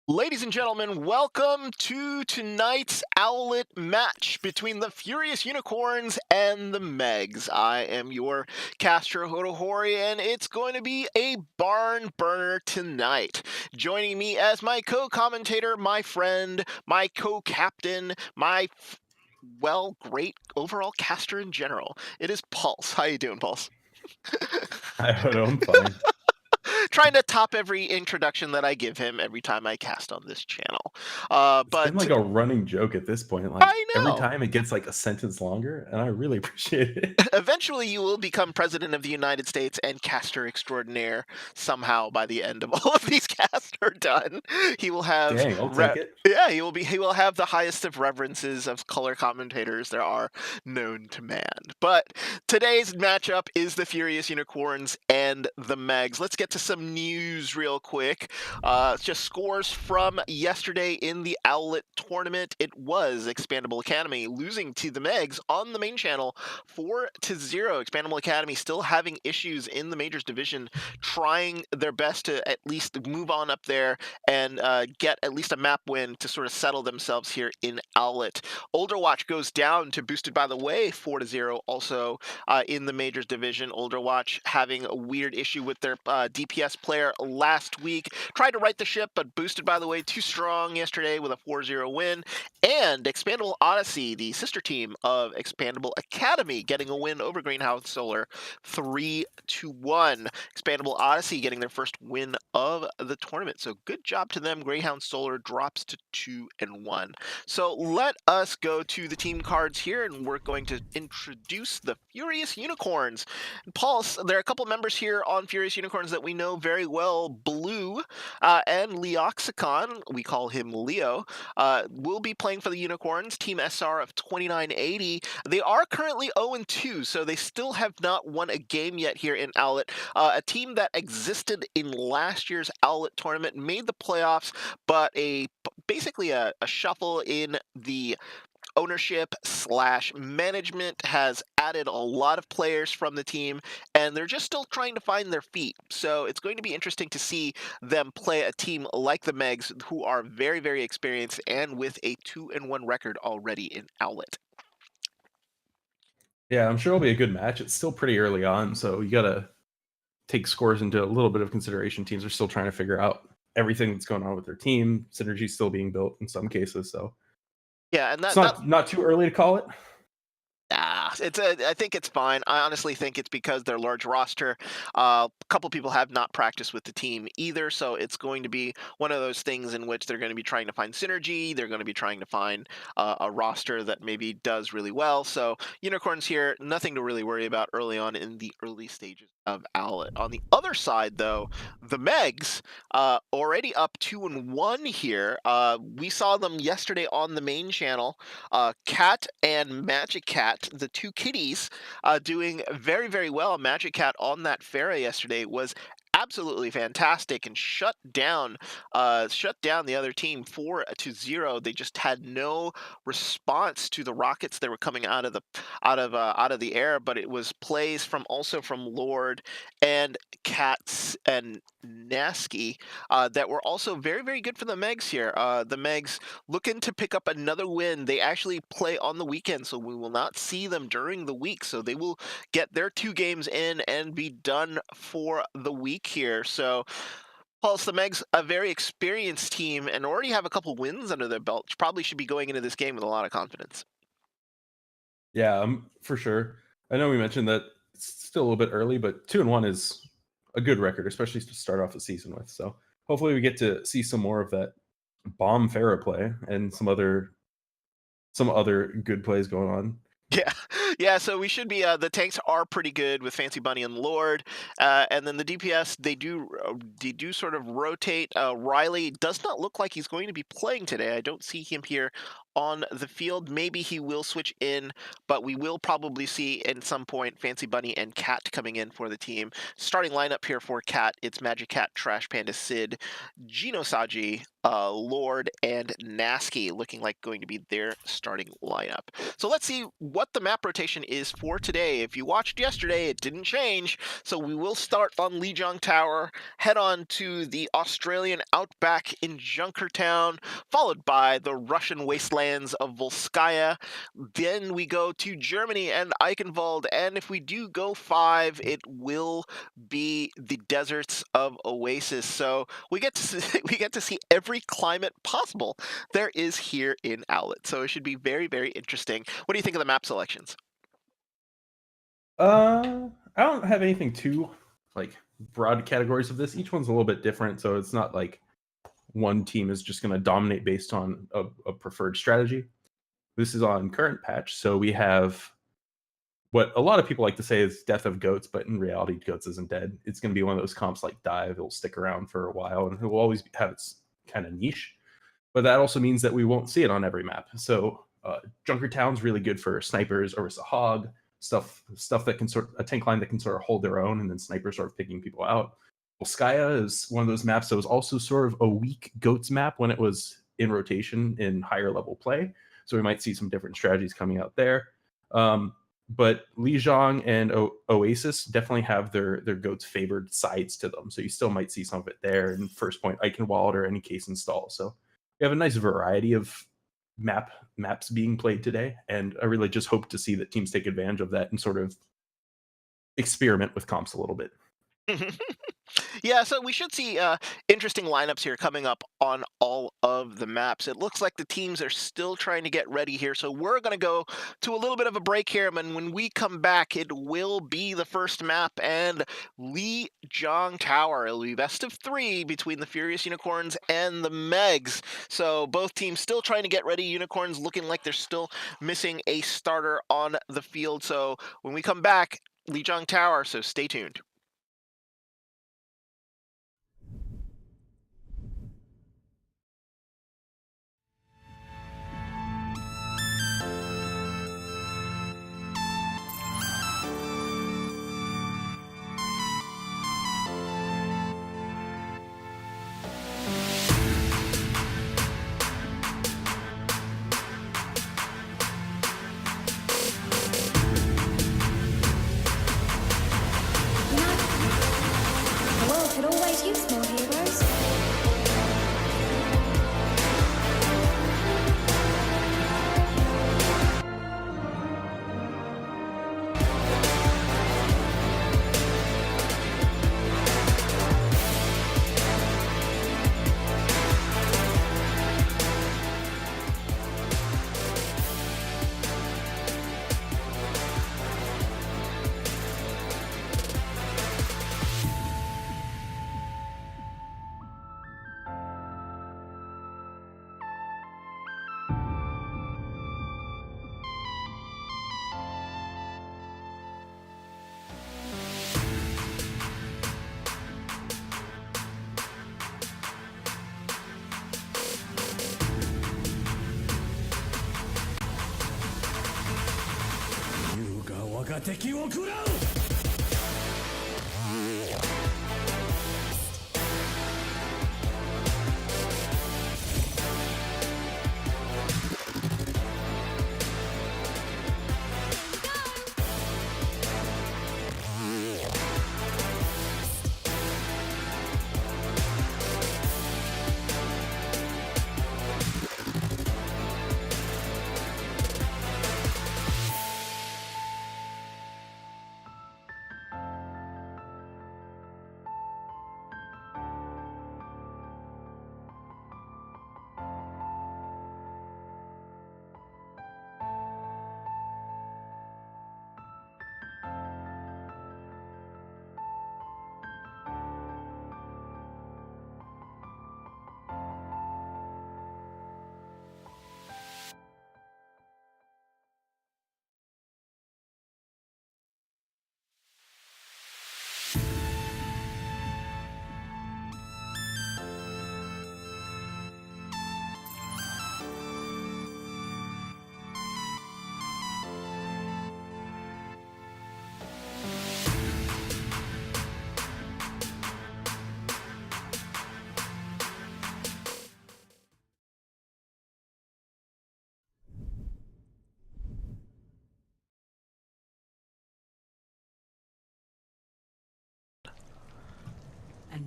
Ladies and gentlemen, welcome to tonight's Owlet match between the Furious Unicorns and the Megs. I am your caster Hotohori, and it's going to be a barn burner tonight. Joining me as my co-commentator, my friend, my co-captain, great overall caster in general. It is Pulse. How you doing, Pulse? I don't know, I'm fine. Trying to top every introduction that I give him every time I cast on this channel. It's been But like a running joke at this point, like, I every know. time it gets, like, a sentence longer, and I really appreciate it. Eventually, you will become president of the United States and caster extraordinaire somehow by the end of all of these casts are done. He will have Dang, I'll take it. yeah, he will have the highest of reverences of color commentators there are known to man. But today's matchup is the Furious Unicorns and the Megs. Let's get to some news real quick. Just scores from yesterday in the Owlet tournament. It was Expandable Academy losing to the Megs on the main channel 4-0. Expandable Academy still having issues in the Majors division, trying their best to at least move on up there and get at least a map win to sort of settle themselves here in Owlet. Older Watch goes down to Boosted by the Way 4-0 also in the Majors division. Older Watch having a weird issue with their DPS player last week. Tried to right the ship, but Boosted by the Way too strong yesterday with a 4-0 win. And Expandable Odyssey, the sister team of Expandable Academy, getting a win over Greenhouse Solar 3-1. Expandable Odyssey getting their first win of the tournament. So good job to them. Greyhound Solar drops to 2-1. So let us go to the team cards here, and we're going to introduce the Furious Unicorns. Pulse, there are a couple members here on Furious Unicorns that we know very well. Blue and Leoxicon, we call him Leo, will be playing for the Unicorns, Team SR of 2980. They are currently 0-2, so they still have not won a game yet here in Owlet. A team that existed in last year's Owlet tournament, made the playoffs, but basically a shuffle in the ownership slash management has added a lot of players from the team, and they're just still trying to find their feet. So it's going to be interesting to see them play a team like the Megs, who are very, very experienced and with a 2-1 record already in Owlet. Yeah, I'm sure it'll be a good match. It's still pretty early on, so you gotta take scores into a little bit of consideration. Teams are still trying to figure out everything that's going on with their team. Synergy's still being built in some cases, so Yeah, and it's that not too early to call it. I think it's fine. I honestly think it's because their large roster. A couple people have not practiced with the team either, so it's going to be one of those things in which they're going to be trying to find synergy. They're going to be trying to find a roster that maybe does really well. So unicorns here, nothing to really worry about early on in the early stages of Owlet. On the other side, though, the Megs already up 2-1 here. We saw them yesterday on the main channel. Cat and Magic Cat, the two kitties, doing very, very well. Magic Cat on that Pharah yesterday was absolutely fantastic and shut down the other team 4-0. They just had no response to the rockets that were coming out of the air, but it was plays from Lord and Cats and Nasky that were also very, very good for the Megs here. The Megs looking to pick up another win. They actually play on the weekend, so we will not see them during the week. So they will get their 2 games in and be done for the week here. So Pulse, the Megs, a very experienced team and already have a couple wins under their belt. Probably should be going into this game with a lot of confidence. Yeah, for sure. I know we mentioned that it's still a little bit early, but 2-1 is a good record, especially to start off the season with. So hopefully we get to see some more of that bomb Farah play and some other good plays going on. Yeah, yeah. So we should be. The tanks are pretty good with Fancy Bunny and Lord, and then the DPS they do sort of rotate. Riley does not look like he's going to be playing today. I don't see him here on the field. Maybe he will switch in, but we will probably see at some point Fancy Bunny and Cat coming in for the team. Starting lineup here for Cat, it's Magic Cat, Trash Panda, Sid, Genosaji, Lord, and Nasky looking like going to be their starting lineup. So let's see what the map rotation is for today. If you watched yesterday, it didn't change. So we will start on Lijiang Tower, head on to the Australian outback in Junkertown, followed by the Russian wastelands of Volskaya. Then we go to Germany and Eichenwalde, and if we do go 5, it will be the deserts of Oasis. So we get to see, we get to see every climate possible there is here in Owlet. So it should be very, very interesting. What do you think of the map selections? I don't have anything too like broad categories of this. Each one's a little bit different, so it's not like one team is just going to dominate based on a preferred strategy. This is on current patch, so we have what a lot of people like to say is death of goats, but in reality, goats isn't dead. It's going to be one of those comps like dive. It'll stick around for a while, and it will always have its kind of niche. But that also means that we won't see it on every map. So Junkertown's really good for snipers or as a hog, stuff that can sort of a tank line that can sort of hold their own, and then snipers sort of picking people out. Volskaya is one of those maps that was also sort of a weak goats map when it was in rotation in higher level play. So we might see some different strategies coming out there. But Lijiang and Oasis definitely have their goats favored sides to them. So you still might see some of it there. And first point, Eichenwalde or any case install. So we have a nice variety of maps being played today. And I really just hope to see that teams take advantage of that and sort of experiment with comps a little bit. Yeah, so we should see interesting lineups here coming up on all of the maps. It looks like the teams are still trying to get ready here, so we're going to go to a little bit of a break here, and when we come back, it will be the first map and Lijiang Tower. It'll be best of 3 between the Furious Unicorns and the Megs. So both teams still trying to get ready. Unicorns looking like they're still missing a starter on the field. So when we come back, Lijiang Tower, so stay tuned. The world could always use more heroes.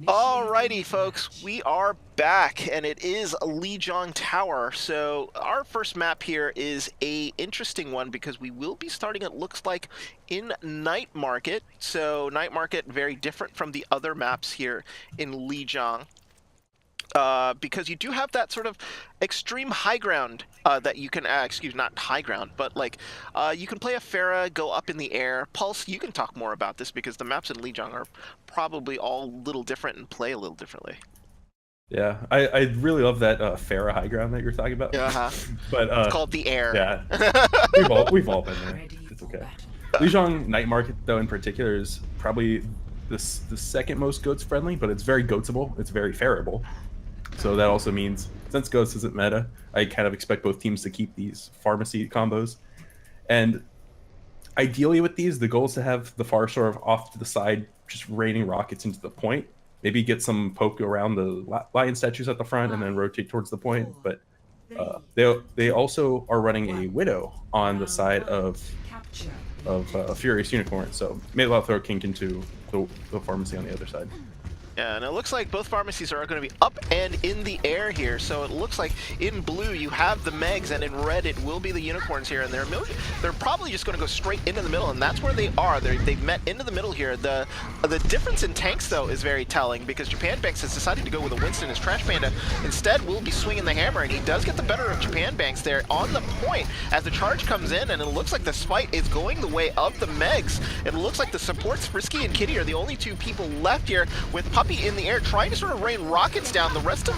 Alrighty, folks, we are back, and it is Lijiang Tower. So our first map here is a interesting one because we will be starting, it looks like, in Night Market. So Night Market, very different from the other maps here in Lijiang. Because you do have that sort of extreme high ground that you can, not high ground, but like you can play a Pharah, go up in the air. Pulse, you can talk more about this because the maps in Lijiang are probably all a little different and play a little differently. Yeah, I really love that Pharah high ground that you're talking about. But it's called the air. Yeah, we've all been there. It's okay. Lijiang Night Market, though, in particular, is probably the second most goats friendly, but it's very goatsable. It's very Pharahable. So that also means, since Ghost isn't meta, I kind of expect both teams to keep these pharmacy combos. And ideally with these, the goal is to have the Pharah sort of off to the side, just raining rockets into the point. Maybe get some poke around the lion statues at the front and then rotate towards the point. But they also are running a Widow on the side of Furious Unicorn. So maybe I'll throw Kink into the pharmacy on the other side. Yeah, and it looks like both pharmacies are going to be up and in the air here. So it looks like in blue you have the Megs, and in red it will be the Unicorns here. And they're probably just going to go straight into the middle, and that's where they are. They've met into the middle here. The difference in tanks, though, is very telling because Japan Banks has decided to go with a Winston as Trash Panda. Instead, will be swinging the hammer, and he does get the better of Japan Banks there on the point as the charge comes in, and it looks like this fight is going the way of the Megs. It looks like the supports, Frisky and Kitty, are the only two people left here with Puppy in the air trying to sort of rain rockets down. The rest of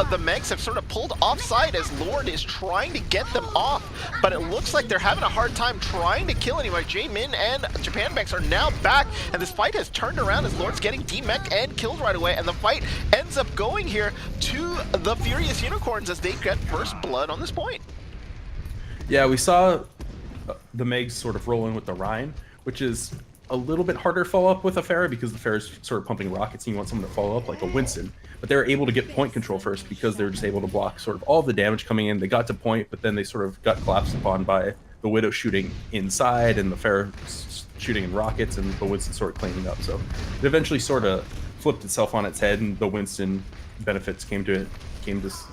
the Megs have sort of pulled offside as Lord is trying to get them off, but it looks like they're having a hard time trying to kill anyone. Jaemin and Japan Banks are now back, and this fight has turned around as Lord's getting demech and killed right away, and the fight ends up going here to the Furious Unicorns as they get first blood on this point. Yeah, we saw the Megs sort of roll in with the Rhine, which is a little bit harder to follow up with a Pharah because the Pharah's sort of pumping rockets and you want someone to follow up like a Winston. But they were able to get point control first because they were just able to block sort of all the damage coming in. They got to point, but then they sort of got collapsed upon by the Widow shooting inside and the Pharah shooting in rockets and the Winston sort of cleaning up. So it eventually sort of flipped itself on its head and the Winston benefits came to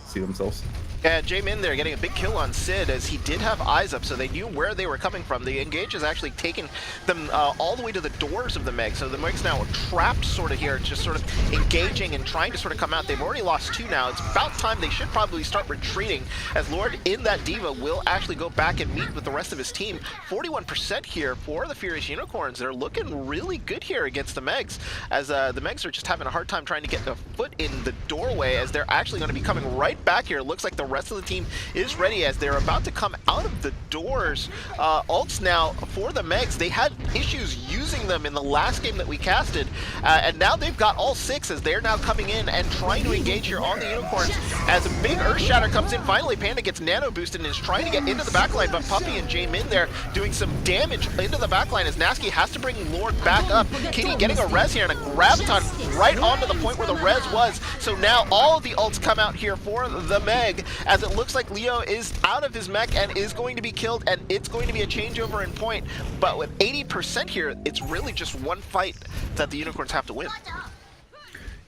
see themselves. Yeah, Jaemin there getting a big kill on Sid as he did have eyes up, so they knew where they were coming from. The engage is actually taking them all the way to the doors of the Meg, so the Meg's now trapped sort of here, just sort of engaging and trying to sort of come out. They've already lost two now. It's about time they should probably start retreating as Lord in that Diva will actually go back and meet with the rest of his team. 41% here for the Furious Unicorns. They're looking really good here against the Megs as the Megs are just having a hard time trying to get the foot in the doorway as they're actually going to be coming right back here. It looks like the rest of the team is ready as they're about to come out of the doors. Ults now for the Megs, they had issues using them in the last game that we casted, and now they've got all six as they're now coming in and trying to engage here on the Unicorns as a big Earth Shatter comes in. Finally, Panda gets nano boosted and is trying to get into the backline, but Puppy and Jaemin there doing some damage into the backline as Nasky has to bring Lord back up. Kitty getting a res here and a Graviton right onto the point where the res was. So now all of the ults come out here for the Meg as it looks like Leo is out of his mech and is going to be killed, and it's going to be a changeover in point. But with 80% here, it's really just one fight that the Unicorns have to win.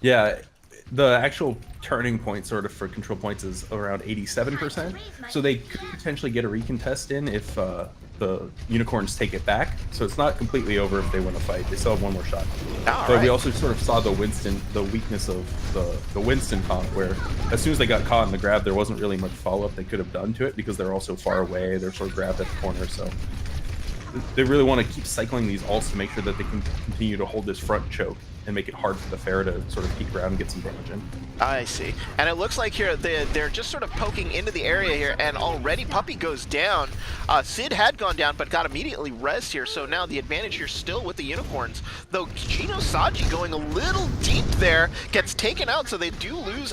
Yeah, the actual turning point sort of for control points is around 87%. So they could potentially get a recontest in if the Unicorns take it back. So it's not completely over if they win a fight. They still have one more shot. But we also sort of saw the weakness of the Winston comp, where as soon as they got caught in the grab, there wasn't really much follow-up they could have done to it because they're also far away. They're sort of grabbed at the corner. So they really want to keep cycling these ults to make sure that they can continue to hold this front choke and make it hard for the Pharah to sort of peek around and get some damage in. I see. And it looks like here they're just sort of poking into the area here, and already Puppy goes down. Sid had gone down but got immediately rezzed here, so now the advantage here still with the Unicorns. Though Chino Saji going a little deep there gets taken out, so they do lose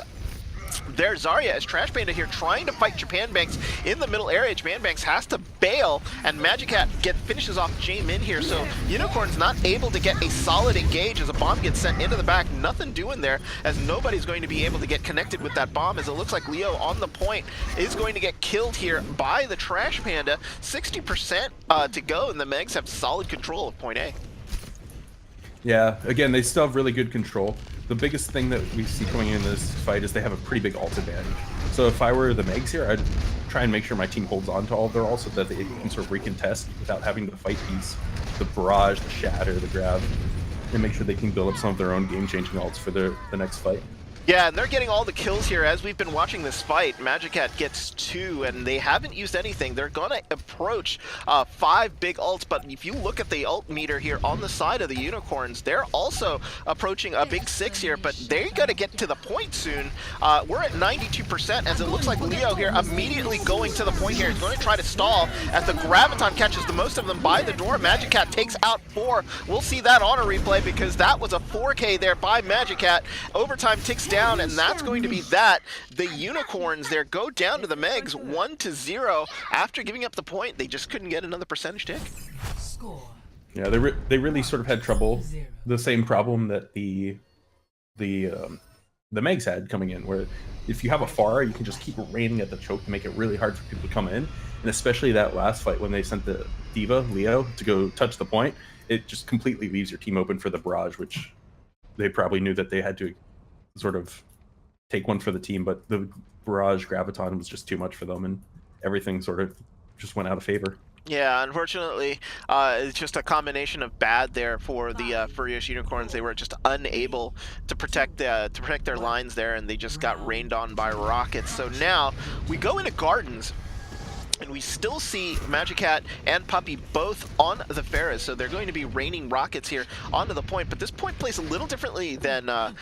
there's Zarya as Trash Panda here trying to fight Japan Banks in the middle area. Japan Banks has to bail, and Magic Hat finishes off Jaemin here. So Unicorn's not able to get a solid engage as a bomb gets sent into the back. Nothing doing there as nobody's going to be able to get connected with that bomb, as it looks like Leo on the point is going to get killed here by the Trash Panda. 60% to go, and the Megs have solid control of point A. Yeah, again, they still have really good control. the biggest thing that we see coming in this fight is they have a pretty big ult advantage. So if I were the Megs here, I'd try and make sure my team holds on to all of their ults so that they can sort of recontest without having to fight the barrage, the shatter, the grab, and make sure they can build up some of their own game-changing ults for the next fight. Yeah, and they're getting all the kills here. As we've been watching this fight, Magic Cat gets 2, and they haven't used anything. They're going to approach 5 big ults, but if you look at the ult meter here on the side of the Unicorns, they're also approaching a big 6 here, but they're going to get to the point soon. We're at 92%, as it looks like Leo here immediately going to the point here. He's going to try to stall as the Graviton catches the most of them by the door. Magic Cat takes out 4. We'll see that on a replay because that was a 4K there by Magic Cat. Overtime ticks down, and that's going to be that. The Unicorns there go down to the Megs 1-0. After giving up the point, they just couldn't get another percentage tick. Yeah, they really sort of had trouble. The same problem that the Megs had coming in, where if you have a Pharah, you can just keep raining at the choke to make it really hard for people to come in. And especially that last fight when they sent the Diva, Leo, to go touch the point, it just completely leaves your team open for the barrage, which they probably knew that they had to sort of take one for the team, but the barrage Graviton was just too much for them, and everything sort of just went out of favor. Yeah, unfortunately, it's just a combination of bad there for the Furious Unicorns. They were just unable to protect their lines there, and they just got rained on by rockets. So now we go into Gardens, and we still see Magic Cat and Puppy both on the Pharahs, so they're going to be raining rockets here onto the point. But this point plays a little differently than the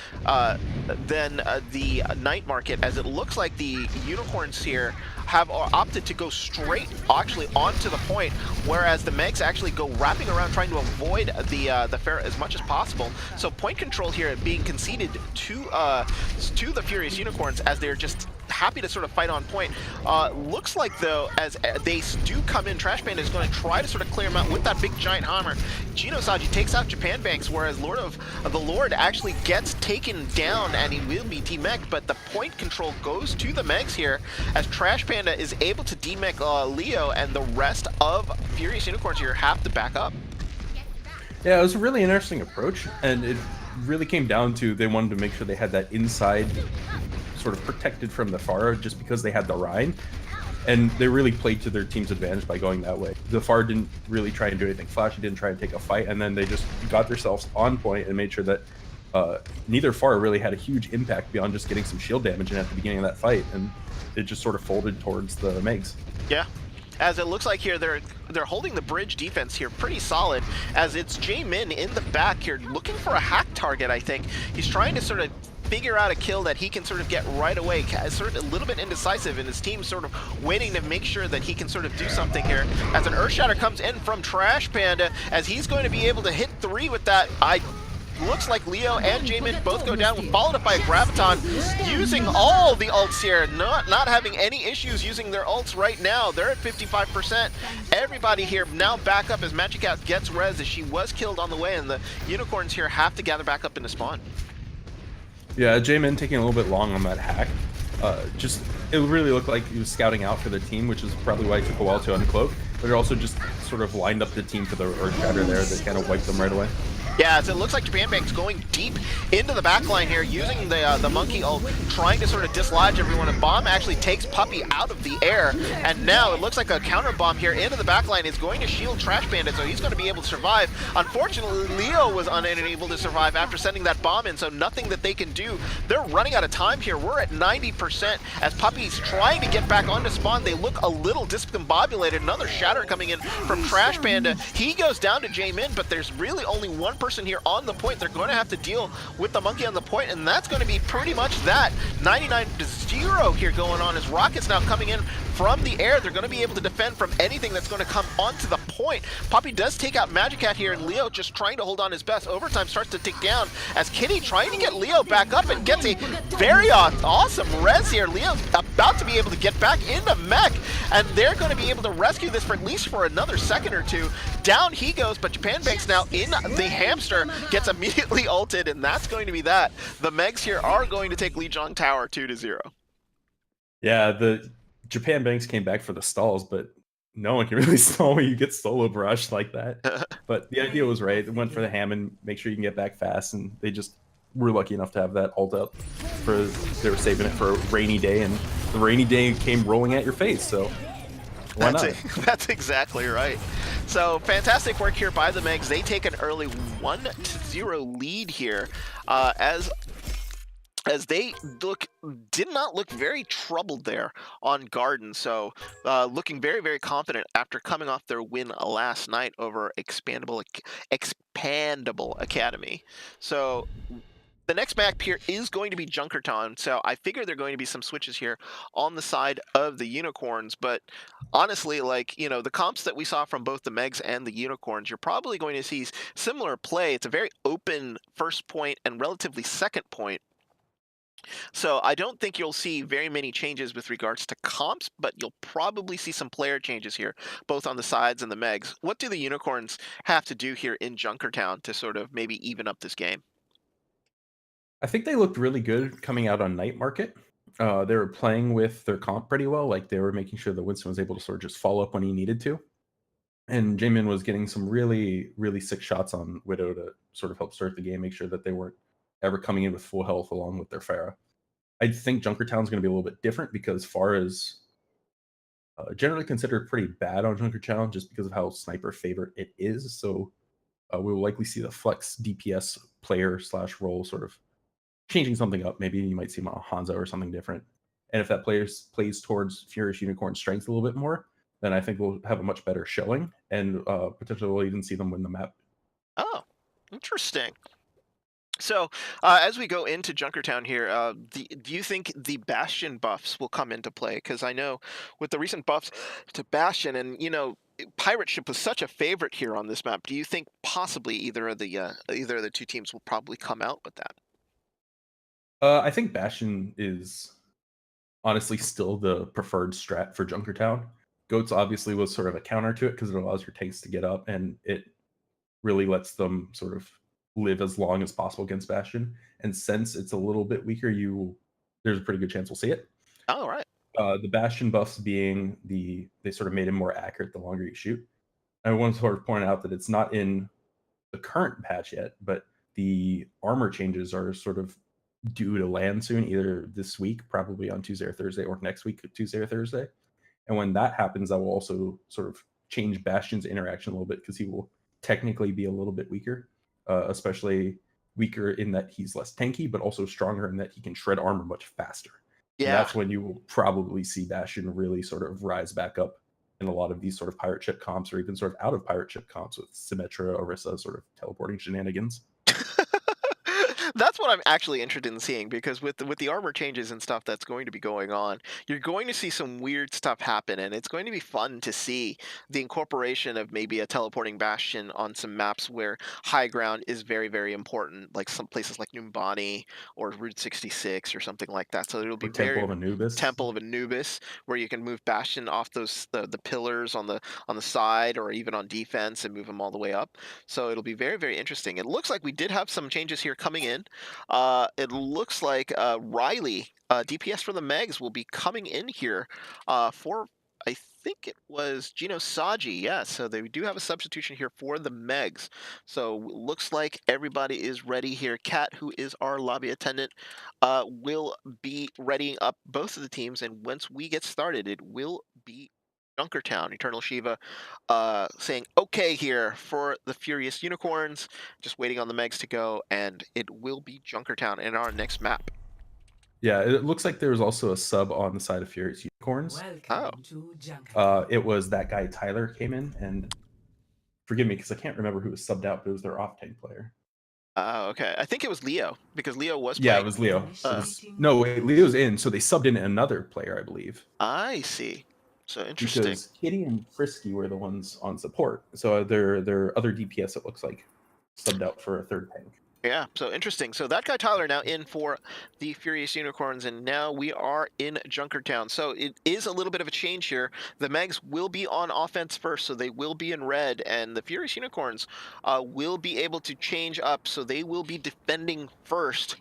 night market, as it looks like the Unicorns here have opted to go straight actually onto the point, whereas the Megs actually go wrapping around trying to avoid the Pharah as much as possible. So point control here being conceded to the Furious Unicorns, as they're just happy to sort of fight on point. Looks like, though, as they do come in, Trash Panda is going to try to sort of clear them out with that big giant hammer. Genosaji takes out Japan Banks, whereas the Lord actually gets taken down, and he will be demech'd, but the point control goes to the Megs here, as Trash Panda is able to demech Leo, and the rest of Furious Unicorns here have to back up. Yeah, it was a really interesting approach, and it really came down to they wanted to make sure they had that inside sort of protected from the Pharah just because they had the Rhine, and they really played to their team's advantage by going that way. The Pharah didn't really try and do anything flashy, didn't try and take a fight, and then they just got themselves on point and made sure that neither Pharah really had a huge impact beyond just getting some shield damage in at the beginning of that fight, and it just sort of folded towards the Megs. Yeah. As it looks like here, they're holding the bridge defense here pretty solid, as it's Jaemin in the back here looking for a hack target, I think. He's trying to sort of figure out a kill that he can sort of get right away. Sort of a little bit indecisive, and his team's sort of waiting to make sure that he can sort of do something here. As an Earthshatter comes in from Trash Panda, as he's going to be able to hit 3 with that. Looks like Leo and Jaemin both go down, followed up by a Graviton, using all the ults here, not having any issues using their ults right now. They're at 55%. Everybody here now back up as Magic Cat gets res, as she was killed on the way, and the Unicorns here have to gather back up into spawn. Yeah, Jaemin taking a little bit long on that hack. It really looked like he was scouting out for their team, which is probably why it took a while to uncloak, but it also just sort of lined up the team for the Earthshatter there that kind of wiped them right away. Yeah, so it looks like Japan Bank's going deep into the backline here, using the monkey ult, trying to sort of dislodge everyone. And Bomb actually takes Puppy out of the air, and now it looks like a counter bomb here into the backline is going to shield Trash Bandit, so he's going to be able to survive. Unfortunately, Leo was unable to survive after sending that bomb in, so nothing that they can do. They're running out of time here. We're at 90% as Puppy's trying to get back onto spawn. They look a little discombobulated. Another shatter coming in from Trash Panda. He goes down to Jaemin, but there's really only one person here on the point. They're going to have to deal with the monkey on the point, and that's going to be pretty much that. 99-0 here going on as Rockets now coming in from the air. They're going to be able to defend from anything that's going to come onto the point. Poppy does take out Magic Cat here, and Leo just trying to hold on his best. Overtime starts to tick down as Kitty trying to get Leo back up and gets a very awesome res here. Leo's about to be able to get back into mech, and they're going to be able to rescue this for at least for another second or two. Down he goes, but Japan Banks now in the hamster gets immediately ulted, and that's going to be that. The Megs here are going to take Lijiang Tower 2-0. Yeah, the Japan Banks came back for the stalls, but no one can really stall when you get solo brushed like that. But the idea was right. They went for the ham and make sure you can get back fast, and they just were lucky enough to have that ult out. They were saving it for a rainy day, and the rainy day came rolling at your face. So why not? That's exactly right. So fantastic work here by the Megs. They take an early 1-0 lead here, as they did not look very troubled there on Garden. So looking very, very confident after coming off their win last night over Expandable Academy. So the next map here is going to be Junkertown, so I figure there are going to be some switches here on the side of the Unicorns, but honestly, like, you know, the comps that we saw from both the Megs and the Unicorns, you're probably going to see similar play. It's a very open first point and relatively second point. So I don't think you'll see very many changes with regards to comps, but you'll probably see some player changes here, both on the sides and the Megs. What do the Unicorns have to do here in Junkertown to sort of maybe even up this game? I think they looked really good coming out on night market. They were playing with their comp pretty well. Like they were making sure that Winston was able to sort of just follow up when he needed to. And Jamin was getting some really, really sick shots on Widow to sort of help start the game, make sure that they weren't ever coming in with full health along with their Pharah. I think Junkertown's going to be a little bit different because Pharah is generally considered pretty bad on Junkertown just because of how sniper favorite it is. So we will likely see the flex DPS player / role sort of changing something up. Maybe you might see him on Hanzo or something different. And if that player plays towards Furious Unicorn strength a little bit more, then I think we'll have a much better showing, and potentially we'll even see them win the map. Oh, interesting. So, as we go into Junkertown here, do you think the Bastion buffs will come into play? Because I know with the recent buffs to Bastion, and you know, Pirate Ship was such a favorite here on this map. Do you think possibly either of the two teams will probably come out with that? I think Bastion is honestly still the preferred strat for Junkertown. Goats obviously was sort of a counter to it because it allows your tanks to get up and it really lets them sort of live as long as possible against Bastion. And since it's a little bit weaker, there's a pretty good chance we'll see it. Oh, right. The Bastion buffs being they sort of made him more accurate the longer you shoot. I want to sort of point out that it's not in the current patch yet, but the armor changes are sort of due to land soon, either this week, probably on Tuesday or Thursday, or next week, Tuesday or Thursday. And when that happens, that will also sort of change Bastion's interaction a little bit because he will technically be a little bit weaker, especially weaker in that he's less tanky, but also stronger in that he can shred armor much faster. And Yeah. that's when you will probably see Bastion really sort of rise back up in a lot of these sort of pirate ship comps, or even sort of out of pirate ship comps with Symmetra, Orisa sort of teleporting shenanigans. That's what I'm actually interested in seeing, because with the armor changes and stuff that's going to be going on, you're going to see some weird stuff happen, and it's going to be fun to see the incorporation of maybe a teleporting bastion on some maps where high ground is very, very important, like some places like Numbani or Route 66 or something like that. So it'll be Or Temple very of Anubis. Temple of Anubis, where you can move bastion off the pillars on the side or even on defense and move them all the way up. So it'll be very, very interesting. It looks like we did have some changes here coming in. It looks like Riley, DPS for the Megs, will be coming in here for, I think it was Gino Saji. Yeah, so they do have a substitution here for the Megs. So looks like everybody is ready here. Kat, who is our lobby attendant, will be readying up both of the teams. And once we get started, it will be Junkertown. Eternal Shiva saying okay here for the Furious Unicorns, just waiting on the Megs to go, and it will be Junkertown in our next map. Yeah, it looks like there was also a sub on the side of Furious Unicorns. Oh. It was that guy Tyler came in, and forgive me because I can't remember who was subbed out, but it was their off tank player. Okay. I think it was Leo, because Leo was Yeah, playing. it was Leo. No, wait, Leo's in, so they subbed in another player, I believe. I see. So interesting. Because Kitty and Frisky were the ones on support, so their other DPS, it looks like, subbed out for a third tank. Yeah, so interesting. So that guy Tyler now in for the Furious Unicorns, and now we are in Junkertown. So it is a little bit of a change here. The Megs will be on offense first, so they will be in red, and the Furious Unicorns will be able to change up, so they will be defending first.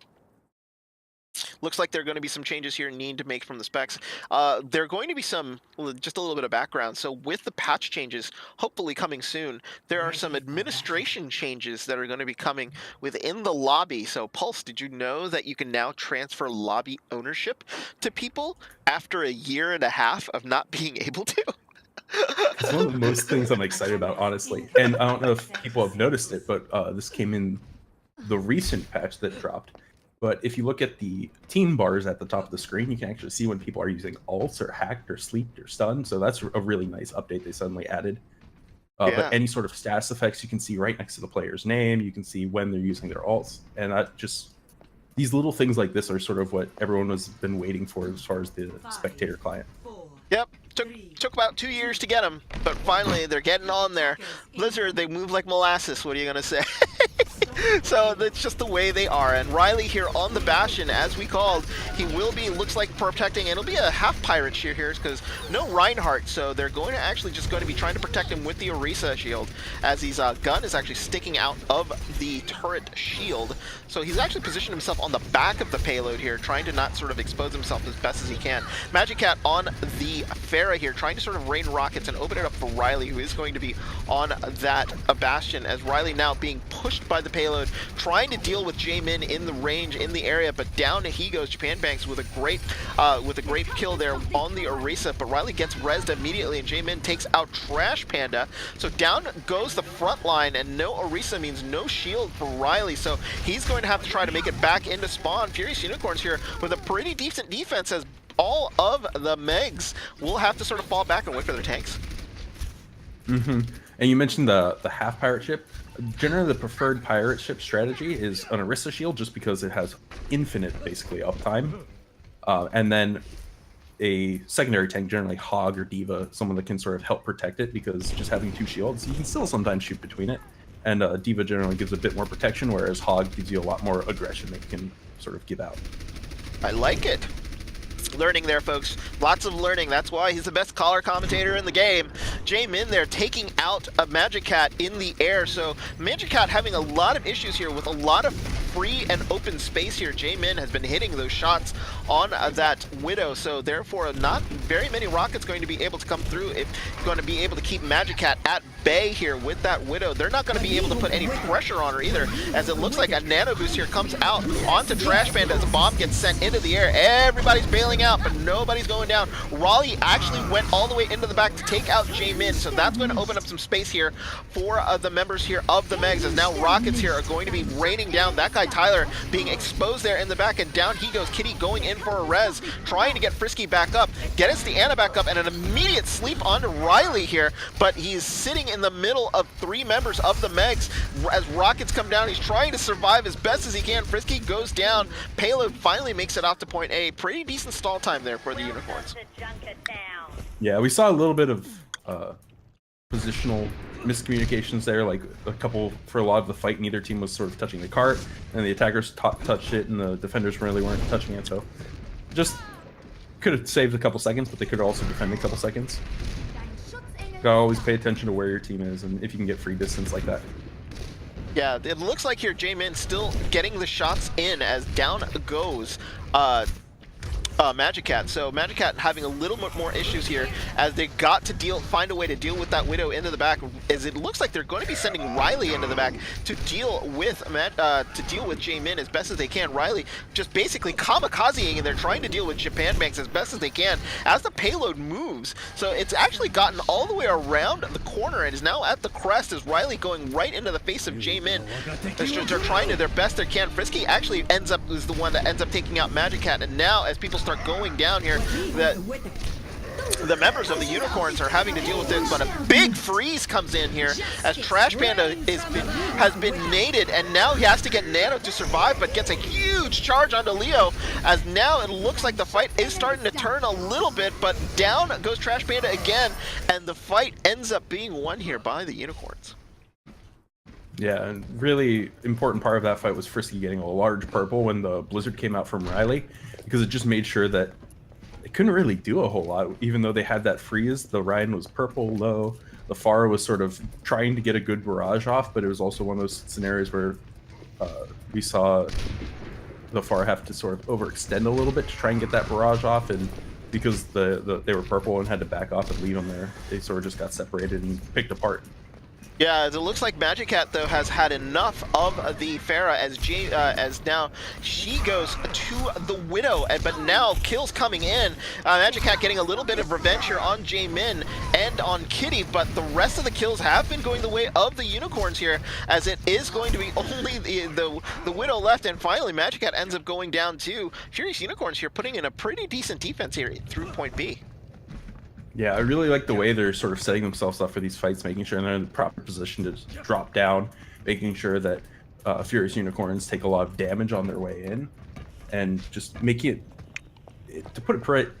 looks like there are going to be some changes here need to make from the specs. There are going to be some, just a little bit of background. So with the patch changes, hopefully coming soon, there are some administration changes that are going to be coming within the lobby. So Pulse, did you know that you can now transfer lobby ownership to people after a year and a half of not being able to? It's one of the most things I'm excited about, honestly. And I don't know if people have noticed it, but this came in the recent patch that dropped. But if you look at the team bars at the top of the screen, you can actually see when people are using ults or hacked or sleeped or stunned. So that's a really nice update they suddenly added. But any sort of status effects you can see right next to the player's name. You can see when they're using their ults. And that just, these little things like this are sort of what everyone has been waiting for as far as the spectator client. Yep. Took about 2 years to get them, but finally they're getting on there. Blizzard, they move like molasses. What are you going to say? So that's just the way they are. And Riley here on the Bastion, as we called, he will be, looks like, protecting. It'll be a half pirate shear here because no Reinhardt, so they're going to actually just going to be trying to protect him with the Orisa shield, as his gun is actually sticking out of the turret shield. So he's actually positioned himself on the back of the payload here, trying to not sort of expose himself as best as he can. Magic Cat on the Pharah here, trying to sort of rain rockets and open it up for Riley, who is going to be on that Bastion, as Riley now being pushed by the payload, trying to deal with Jaemin in the range, in the area, but down he goes. Japan Banks with a great kill there on the Orisa, but Riley gets rezzed immediately, and Jaemin takes out Trash Panda. So down goes the front line, and no Orisa means no shield for Riley, so he's going to have to try to make it back into spawn. Furious Unicorns here with a pretty decent defense, as all of the Megs will have to sort of fall back and wait for their tanks. And you mentioned the half pirate ship. Generally, the preferred pirate ship strategy is an Orisa shield, just because it has infinite, basically, uptime. And then a secondary tank, generally Hog or Diva, someone that can sort of help protect it, because just having 2 shields, you can still sometimes shoot between it. And Diva generally gives a bit more protection, whereas Hog gives you a lot more aggression that you can sort of give out. I like it. Learning there, folks. Lots of learning. That's why he's the best caller commentator in the game. Jaemin there taking out a Magic Cat in the air. So Magic Cat having a lot of issues here with a lot of free and open space here. Jaemin has been hitting those shots on that Widow, so therefore not very many rockets going to be able to come through. If going to be able to keep Magic Cat at bay here with that Widow. They're not going to be able to put any pressure on her either, as it looks like a nano boost here comes out onto Trash Panda as a bomb gets sent into the air. Everybody's bailing out, but nobody's going down. Raleigh actually went all the way into the back to take out Jaemin, so that's going to open up some space here for the members here of the Megs, as now rockets here are going to be raining down. That guy Tyler being exposed there in the back, and down he goes. Kitty going in for a res, trying to get Frisky back up, get his Deanna back up, and an immediate sleep onto Riley here, but he's sitting in the middle of 3 members of the Megs. As rockets come down, he's trying to survive as best as he can. Frisky goes down. Payload finally makes it out to point A. Pretty decent stall time there for the Unicorns. Yeah, we saw a little bit of positional miscommunications there, like a couple for a lot of the fight. Neither team was sort of touching the cart, and the attackers touched it, and the defenders really weren't touching it. So just could have saved a couple seconds, but they could also defend a couple seconds. Gotta always pay attention to where your team is, and if you can get free distance like that. Yeah, it looks like here Jaemin still getting the shots in, as down goes Magic Cat. So Magic Cat having a little bit more issues here, as they got to find a way to deal with that Widow into the back, as it looks like they're going to be sending Riley into the back to deal with Jaemin as best as they can. Riley just basically kamikazing, and they're trying to deal with Japan Banks as best as they can as the payload moves. So it's actually gotten all the way around the corner and is now at the crest, as Riley going right into the face of Jaemin. They're trying to their best they can. Frisky actually is the one that ends up taking out Magic Cat, and now as people start going down here, the members of the Unicorns are having to deal with this, but a big freeze comes in here as Trash Panda has been naded, and now he has to get nano to survive, but gets a huge charge onto Leo, as now it looks like the fight is starting to turn a little bit, but down goes Trash Panda again, and the fight ends up being won here by the Unicorns. Yeah, and really important part of that fight was Frisky getting a large purple when the Blizzard came out from Riley, because it just made sure that they couldn't really do a whole lot. Even though they had that freeze, the Ryan was purple low, the Pharah was sort of trying to get a good barrage off, but it was also one of those scenarios where we saw the far have to sort of overextend a little bit to try and get that barrage off, and because they were purple and had to back off and leave them there, they sort of just got separated and picked apart. Yeah, it looks like Magic Cat though has had enough of the Pharah as now she goes to the Widow, but now kills coming in. Magic Cat getting a little bit of revenge here on Jaemin and on Kitty, but the rest of the kills have been going the way of the Unicorns here, as it is going to be only the Widow left, and finally Magic Cat ends up going down too. Furious Unicorns here putting in a pretty decent defense here through point B. Yeah, I really like the way they're sort of setting themselves up for these fights, making sure they're in the proper position to drop down, making sure that Furious Unicorns take a lot of damage on their way in, and just making it, to put it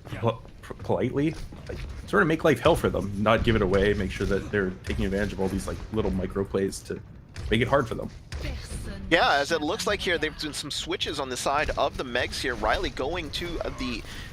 politely, like sort of make life hell for them, not give it away, make sure that they're taking advantage of all these like little micro plays to make it hard for them. Yeah, as it looks like here, they've done some switches on the side of the Megs here. Riley going to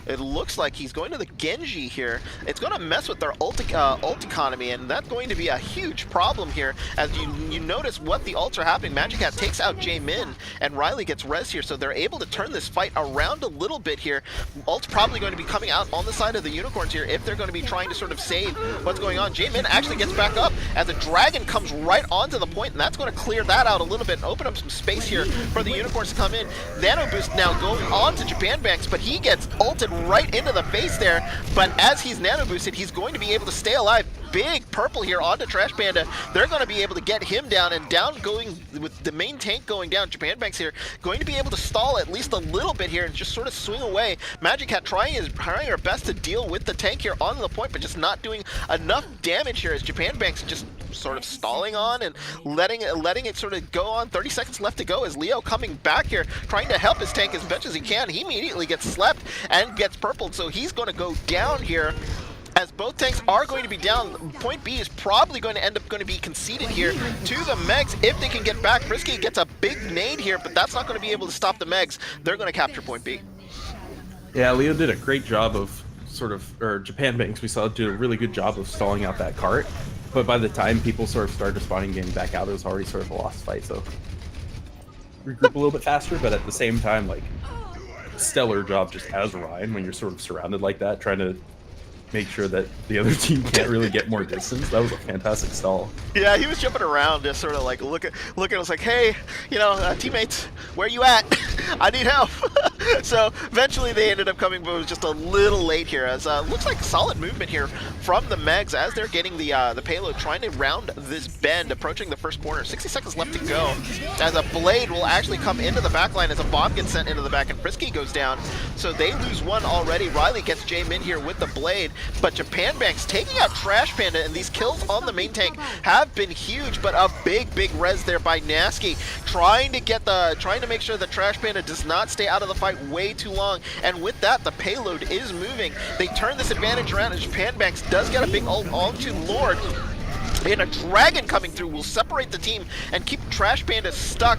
it looks like he's going to the Genji here. It's going to mess with their ult economy, and that's going to be a huge problem here. As you notice what the ults are happening, Magic Cat takes out Jaemin, and Riley gets res here, so they're able to turn this fight around a little bit here. Ult's probably going to be coming out on the side of the Unicorns here if they're going to be trying to sort of save what's going on. Jaemin actually gets back up as a dragon comes right onto the point, and that's going to clear that out a little bit and open up some space here for the Unicorns to come in. Nano Boost now going on to Japan Banks, but he gets ulted right into the face there. But as he's Nano Boosted, he's going to be able to stay alive. Big purple here onto Trash Panda. They're going to be able to get him down, and down going with the main tank going down. Japan Banks here going to be able to stall at least a little bit here and just sort of swing away. Magic Cat trying her best to deal with the tank here on the point, but just not doing enough damage here as Japan Banks just sort of stalling on and letting it sort of go on. 30 seconds left to go as Leo coming back here trying to help his tank as much as he can. He immediately gets slept and gets purpled, so he's going to go down here. As both tanks are going to be down, point B is probably going to end up going to be conceded here to the Megs if they can get back. Frisky gets a big nade here, but that's not going to be able to stop the Megs. They're going to capture point B. Yeah, Leo did a great job of or Japan Banks, we saw did a really good job of stalling out that cart. But by the time people sort of started responding, getting back out, it was already sort of a lost fight. So regroup a little bit faster, but at the same time, like, stellar job just as Ryan when you're sort of surrounded like that, trying to make sure that the other team can't really get more distance. That was a fantastic stall. Yeah, he was jumping around, just sort of like looking us like, hey, teammates, where you at? I need help. So eventually they ended up coming, but it was just a little late here. As looks like solid movement here from the Megs as they're getting the payload, trying to round this bend, approaching the first corner. 60 seconds left to go. As a blade will actually come into the back line as a bomb gets sent into the back, and Frisky goes down. So they lose one already. Riley gets Jaemin here with the blade. But Japan Banks taking out Trash Panda, and these kills on the main tank have been huge, but a big res there by Nasky, trying to make sure that Trash Panda does not stay out of the fight way too long. And with that, the payload is moving. They turn this advantage around, and Japan Banks does get a big ult onto Lord. And a dragon coming through will separate the team and keep Trash Panda stuck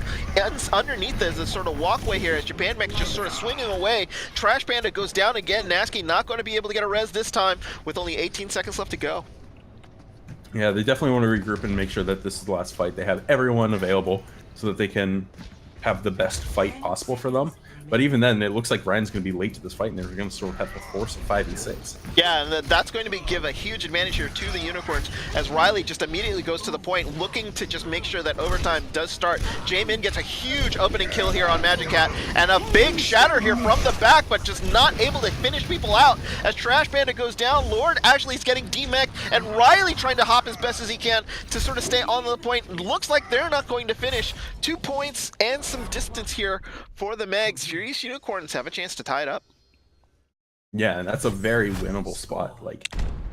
underneath the sort of walkway here as Japan Banks just sort of swinging away. Trash Panda goes down again. Nasky not going to be able to get a res this time with only 18 seconds left to go. Yeah, they definitely want to regroup and make sure that this is the last fight. They have everyone available so that they can have the best fight possible for them. But even then, it looks like Ryan's going to be late to this fight, and they're going to sort of have to force a 5 and 6. Yeah, and that's going to give a huge advantage here to the Unicorns, as Riley just immediately goes to the point, looking to just make sure that overtime does start. Jaemin gets a huge opening kill here on Magic Cat, and a big shatter here from the back, but just not able to finish people out. As Trash Panda goes down, Lord actually is getting demeched, and Riley trying to hop as best as he can to sort of stay on the point. Looks like they're not going to finish. 2 points and some distance here for the Megs. Furious Unicorns have a chance to tie it up. Yeah, and that's a very winnable spot. Like,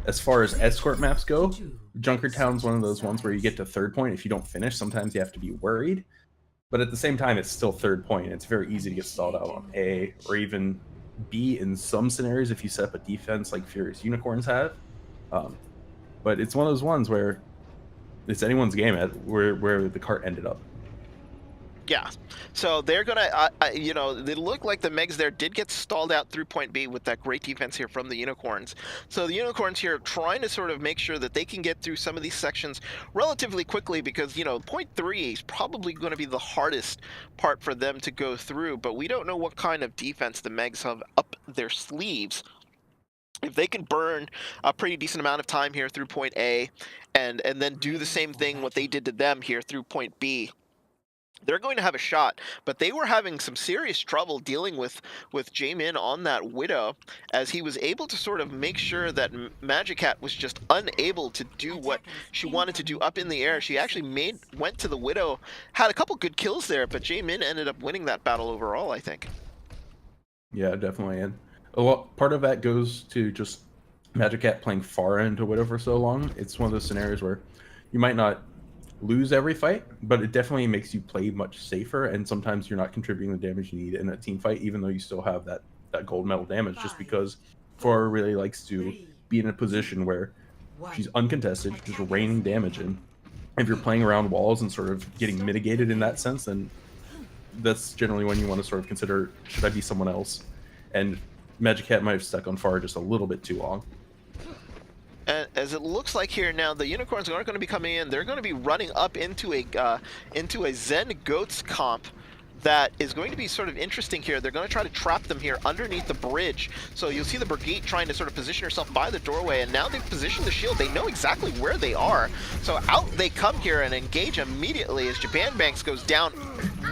as far as escort maps go, Junkertown's one of those ones where you get to third point. If you don't finish, sometimes you have to be worried. But at the same time, it's still third point. It's very easy to get stalled out on A or even B in some scenarios if you set up a defense like Furious Unicorns have. But it's one of those ones where it's anyone's game at where the cart ended up. Yeah, so they're gonna, you know, they look like the Megs there did get stalled out through point B with that great defense here from the Unicorns. So the Unicorns here trying to sort of make sure that they can get through some of these sections relatively quickly because, you know, point 3 is probably going to be the hardest part for them to go through, but we don't know what kind of defense the Megs have up their sleeves. If they can burn a pretty decent amount of time here through point A and then do the same thing what they did to them here through point B, they're going to have a shot. But they were having some serious trouble dealing with Jaemin on that Widow, as he was able to sort of make sure that Magic Cat was just unable to do what she wanted to do up in the air. She actually went to the Widow, had a couple good kills there, but Jaemin ended up winning that battle overall, I think. Yeah, definitely. And part of that goes to just Magic Cat playing far into Widow for so long. It's one of those scenarios where you might not lose every fight, but it definitely makes you play much safer, and sometimes you're not contributing the damage you need in a team fight, even though you still have that gold medal damage, just because Flora really likes to be in a position where she's uncontested, just raining damage in. If you're playing around walls and sort of getting mitigated in that sense, then that's generally when you want to sort of consider, should I be someone else? And Magic Cat might have stuck on far just a little bit too long. As it looks like here now, the Unicorns aren't going to be coming in. They're going to be running up into a Zen Goats comp that is going to be sort of interesting here. They're going to try to trap them here underneath the bridge. So you'll see the Brigitte trying to sort of position herself by the doorway, and now they've positioned the shield. They know exactly where they are. So out they come here and engage immediately as Japan Banks goes down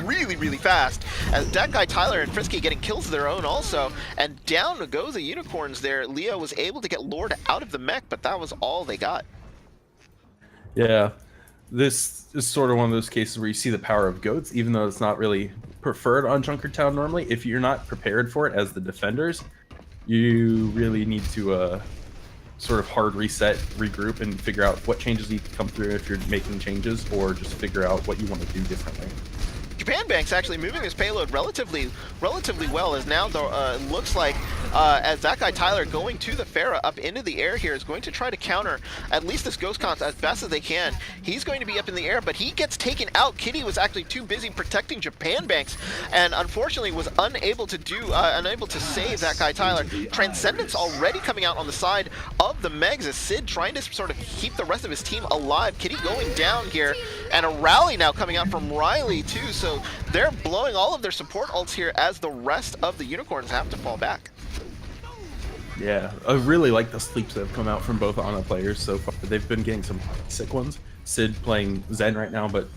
really, really fast. As that guy Tyler and Frisky getting kills of their own also, and down go the Unicorns there. Leo was able to get Lord out of the mech, but that was all they got. Yeah. This is sort of one of those cases where you see the power of goats, even though it's not really preferred on Junkertown normally. If you're not prepared for it as the defenders, you really need to sort of hard reset, regroup, and figure out what changes need to come through if you're making changes, or just figure out what you want to do differently. Japan Bank's actually moving his payload relatively well, as now looks like as that guy Tyler going to the Pharah up into the air here is going to try to counter at least this Ghost Comp as best as they can. He's going to be up in the air, but he gets taken out. Kitty was actually too busy protecting Japan Banks, and unfortunately was unable to save that guy Tyler. Transcendence already coming out on the side of the Megs as Sid trying to sort of keep the rest of his team alive. Kitty going down here, and a rally now coming out from Riley too. So they're blowing all of their support ults here as the rest of the Unicorns have to fall back. Yeah, I really like the sleeps that have come out from both Ana players so far. They've been getting some sick ones. Sid playing Zen right now, but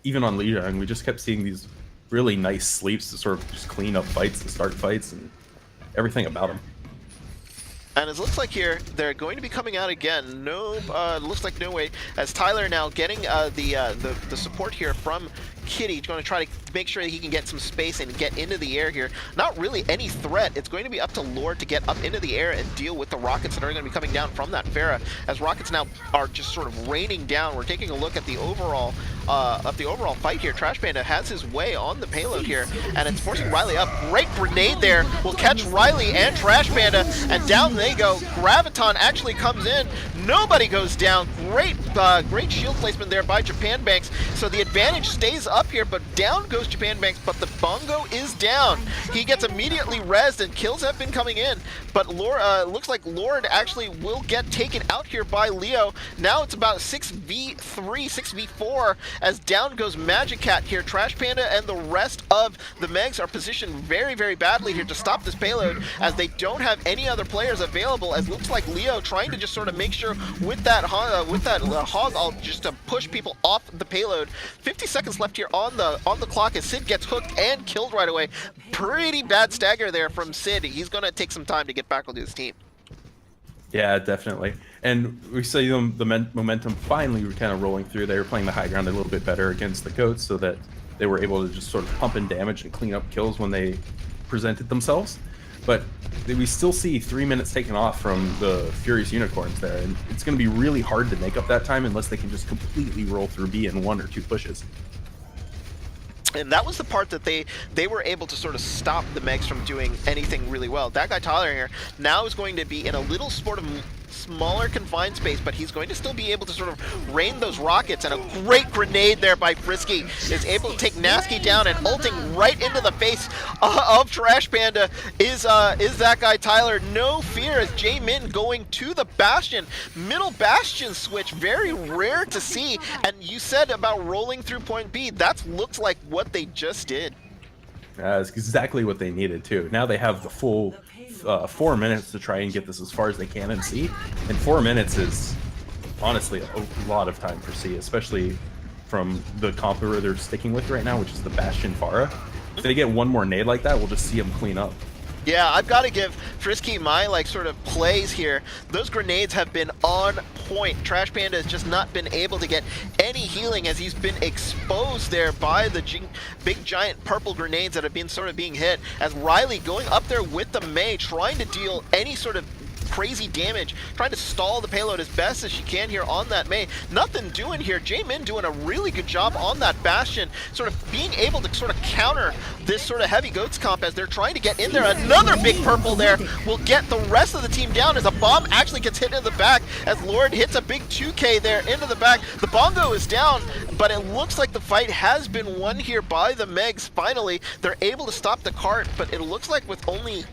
even on Lijiang, we just kept seeing these really nice sleeps to sort of just clean up fights and start fights and everything about them. And it looks like here they're going to be coming out again. No, looks like no way. As Tyler now getting the support here from Kitty, going to try to make sure that he can get some space and get into the air here. Not really any threat. It's going to be up to Lord to get up into the air and deal with the rockets that are going to be coming down from that Pharah. As rockets now are just sort of raining down. We're taking a look at the overall fight here. Trash Panda has his way on the payload here, and it's forcing Riley up. Great grenade there will catch Riley and Trash Panda, and down they go. Graviton actually comes in. Nobody goes down. Great shield placement there by Japan Banks. So the advantage stays up here, but down goes Japan Banks, but the Bongo is down. He gets immediately rezzed, and kills have been coming in, but looks like Lord actually will get taken out here by Leo. Now it's about 6v3, 6v4, as down goes Magic Cat here. Trash Panda and the rest of the Megs are positioned very, very badly here to stop this payload, as they don't have any other players available, as looks like Leo trying to just sort of make sure with that hog ult just to push people off the payload. 50 seconds left here on the clock as Sid gets hooked and killed right away. Pretty bad stagger there from Sid. He's going to take some time to get back onto his team. Yeah, definitely. And we see them, the momentum finally kind of rolling through. They were playing the high ground a little bit better against the Goats, so that they were able to just sort of pump in damage and clean up kills when they presented themselves. But we still see 3 minutes taken off from the Furious Unicorns there, and it's going to be really hard to make up that time unless they can just completely roll through B in 1 or 2 pushes. And that was the part that they were able to sort of stop the Megs from doing anything really well. That guy Tyler here now is going to be in a little smaller confined space, but he's going to still be able to sort of rain those rockets, and a great grenade there by Frisky is able to take Nasky down, and ulting right into the face of Trash Panda is that guy Tyler. No fear as Jaemin going to the Bastion. Middle Bastion switch, very rare to see, and you said about rolling through point B, that looks like what they just did. That's exactly what they needed too. Now they have the full 4 minutes to try and get this as far as they can in C, and 4 minutes is honestly a lot of time for C, especially from the comp they're sticking with right now, which is the Bastion Pharah. If they get one more nade like that, we'll just see them clean up. Yeah, I've got to give Frisky my sort of plays here. Those grenades have been on point. Trash Panda has just not been able to get any healing as he's been exposed there by the big giant purple grenades that have been sort of being hit. As Riley going up there with the Mei, trying to deal any sort of crazy damage, trying to stall the payload as best as she can here on that Mei. Nothing doing here. Jaemin doing a really good job on that Bastion, sort of being able to sort of counter this sort of heavy goats comp as they're trying to get in there. Another big purple there will get the rest of the team down as a bomb actually gets hit in the back as Lord hits a big 2K there into the back. The bongo is down, but it looks like the fight has been won here by the Megs. Finally, they're able to stop the cart, but it looks like with only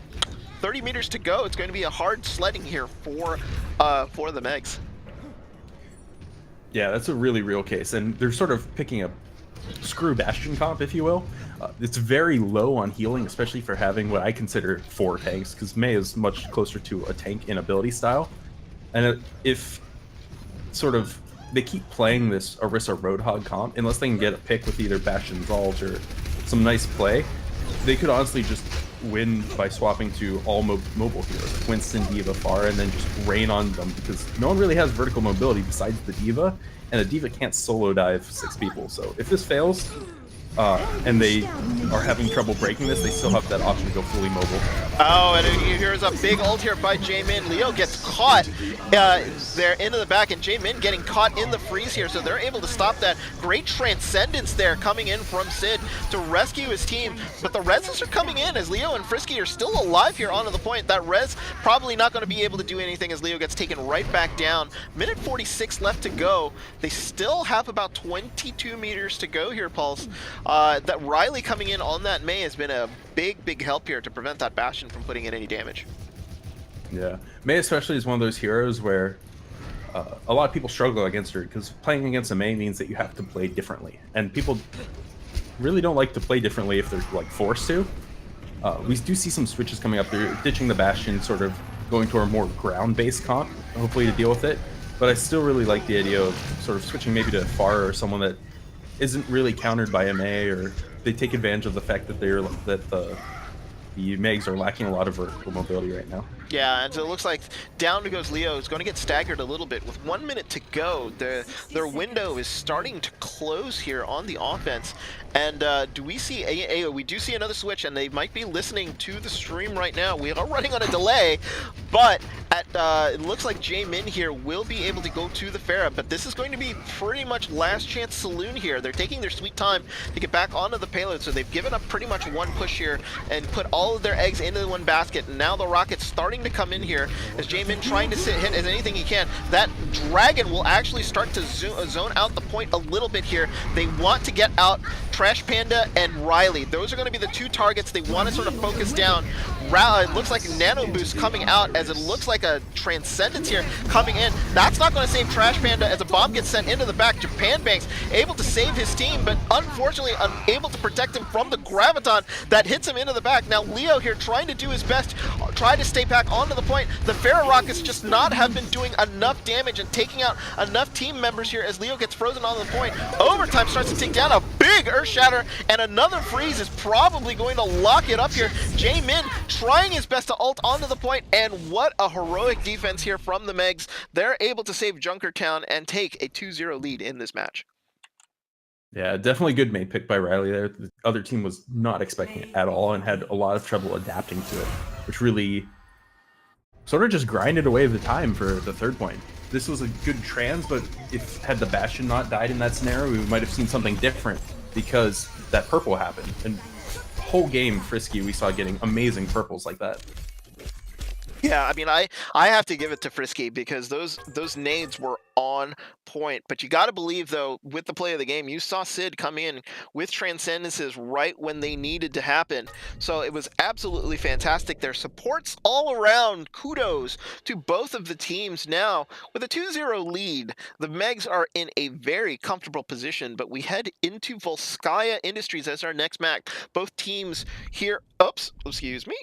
30 meters to go, it's going to be a hard sledding here for the Megs. Yeah, that's a really real case, and they're sort of picking a screw Bastion comp, if you will. It's very low on healing, especially for having what I consider 4 tanks, because Mei is much closer to a tank in ability style. And if sort of they keep playing this Orisa Roadhog comp, unless they can get a pick with either Bastion Zulge or some nice play, they could honestly just win by swapping to all mobile heroes, like Winston, D.Va, Pharah, and then just rain on them, because no one really has vertical mobility besides the D.Va, and a D.Va can't solo dive 6 people. So if this fails, and they are having trouble breaking this, they still have that option to go fully mobile. Oh, and here's a big ult here by Jaemin. Leo gets caught there into the back, and Jaemin getting caught in the freeze here, so they're able to stop that. Great transcendence there coming in from Sid to rescue his team, but the reses are coming in as Leo and Frisky are still alive here onto the point. That res probably not going to be able to do anything as Leo gets taken right back down. Minute 46 left to go. They still have about 22 meters to go here, Pulse. That Riley coming in on that Mei has been a big help here to prevent that Bastion from putting in any damage. Yeah, Mei especially is one of those heroes where a lot of people struggle against her, because playing against a Mei means that you have to play differently, and people really don't like to play differently if they're forced to. We do see some switches coming up. They're ditching the Bastion, sort of going to a more ground-based comp, hopefully to deal with it. But I still really like the idea of sort of switching maybe to Pharah or someone that isn't really countered by MA, or they take advantage of the fact that the Megs are lacking a lot of vertical mobility right now. Yeah, and so it looks like down goes Leo. Is going to get staggered a little bit with 1 minute to go. Their window is starting to close here on the offense. And do we see we do see another switch, and they might be listening to the stream right now. We are running on a delay, but it looks like Jaemin here will be able to go to the Pharah, but this is going to be pretty much last chance saloon here. They're taking their sweet time to get back onto the payload, so they've given up pretty much one push here and put all of their eggs into one basket, and now the rocket's starting to come in here as Jaemin trying to hit as anything he can. That dragon will actually start to zone out the point a little bit here. They want to get out Trash Panda and Riley. Those are going to be the two targets they want to sort of focus down. It looks like a nano boost coming out as it looks like a transcendence here coming in. That's not going to save Trash Panda as a bomb gets sent into the back. Japan Banks able to save his team, but unfortunately unable to protect him from the graviton that hits him into the back. Now Leo here trying to do his best, try to stay back onto the point. The Pharah Rockets just not have been doing enough damage and taking out enough team members here as Leo gets frozen on the point. Overtime starts to take down a big Earth Shatter, and another freeze is probably going to lock it up here. Jaemin trying his best to ult onto the point, and what a heroic defense here from the Megs. They're able to save Junkertown and take a 2-0 lead in this match. Yeah, definitely good main pick by Riley there. The other team was not expecting it at all and had a lot of trouble adapting to it, which really sort of just grinded away the time for the third point. This was a good trans, but if had the Bastion not died in that scenario, we might have seen something different, because that purple happened. And the whole game, Frisky, we saw getting amazing purples like that. Yeah, I mean, I have to give it to Frisky because those nades were on point. But you got to believe though, with the play of the game, you saw Sid come in with transcendences right when they needed to happen. So it was absolutely fantastic. Their supports all around. Kudos to both of the teams. Now with a 2-0 lead, the Megs are in a very comfortable position. But we head into Volskaya Industries as our next match. Both teams here. Oops, excuse me.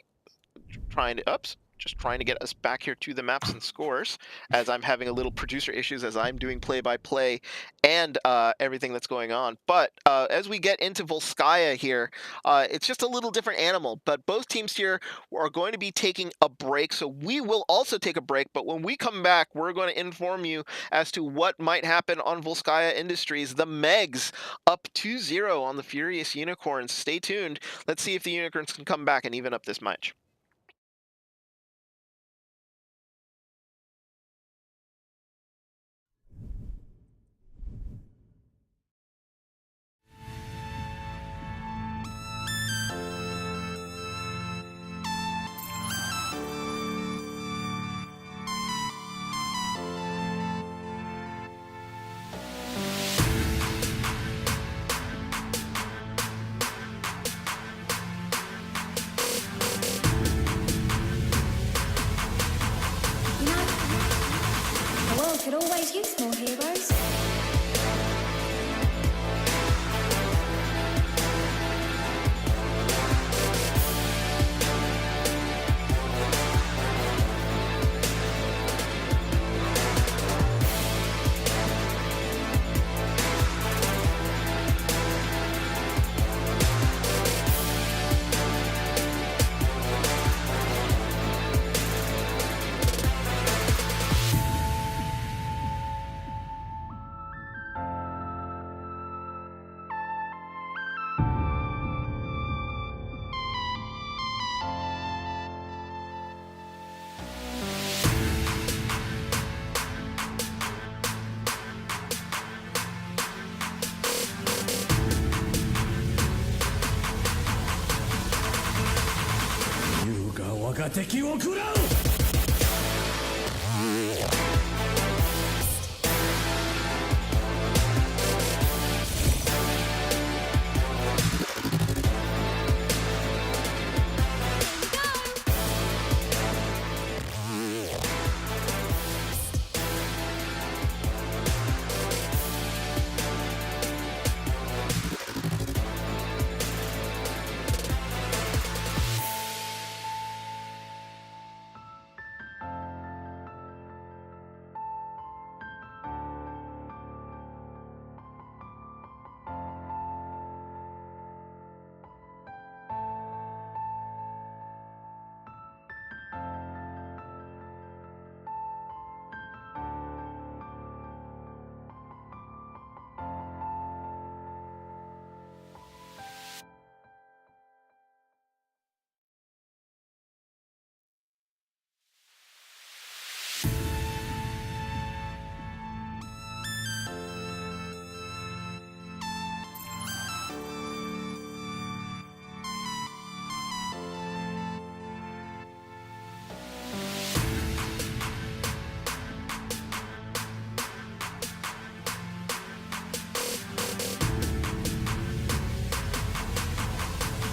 Just trying to get us back here to the maps and scores, as I'm having a little producer issues as I'm doing play-by-play and everything that's going on. But as we get into Volskaya here, it's just a little different animal. But both teams here are going to be taking a break, so we will also take a break. But when we come back, we're going to inform you as to what might happen on Volskaya Industries. The Megs up 2-0 on the Furious Unicorns. Stay tuned. Let's see if the Unicorns can come back and even up this match. You know, the world could always use more heroes.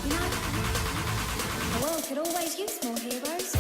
You know, the world could always use more heroes.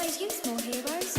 always use more heroes.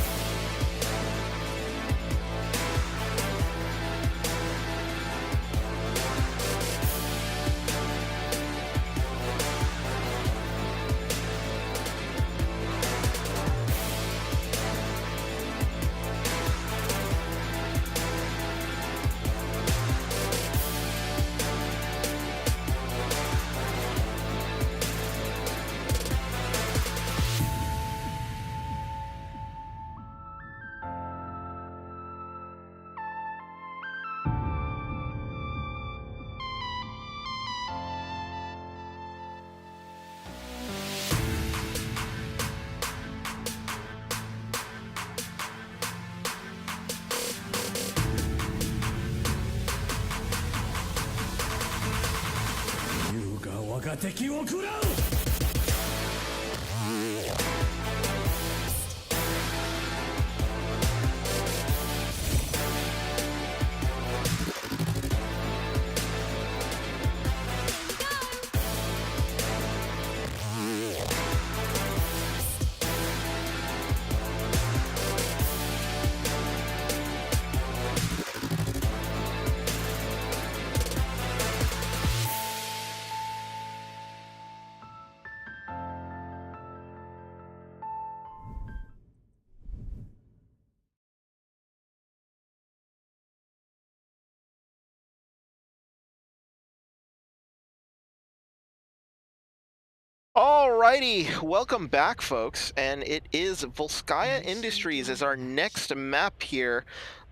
Alrighty, welcome back, folks, and it is Volskaya Industries as our next map here.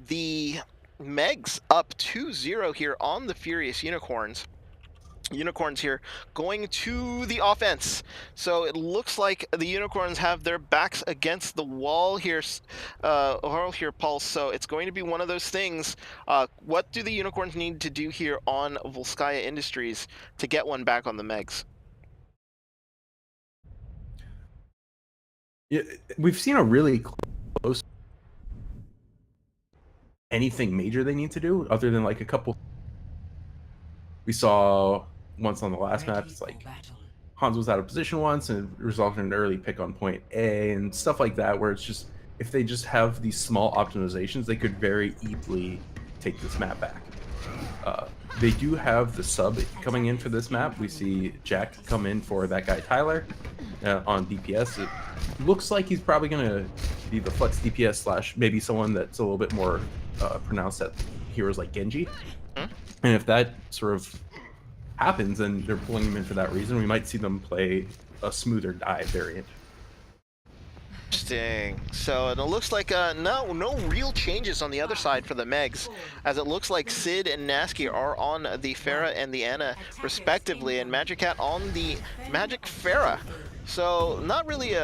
The Megs up 2-0 here on the Furious Unicorns. Unicorns here going to the offense. So it looks like the Unicorns have their backs against the wall here, Pulse. So it's going to be one of those things. What do the Unicorns need to do here on Volskaya Industries to get one back on the Megs? Yeah, we've seen a really close anything major they need to do other than like a couple. We saw once on the last map, it's like Hans was out of position once and it resulted in an early pick on point A and stuff like that, where it's just if they just have these small optimizations, they could very easily take this map back. They do have the sub coming in for this map. We see Jack come in for that guy Tyler on DPS. It looks like he's probably going to be the flex DPS slash maybe someone that's a little bit more pronounced at heroes like Genji. And if that sort of happens and they're pulling him in for that reason, we might see them play a smoother dive variant. Interesting. So and it looks like no real changes on the other side for the Megs, as it looks like Sid and Nasky are on the Pharah and the Ana respectively, and Magic Cat on the Magic Pharah. So not really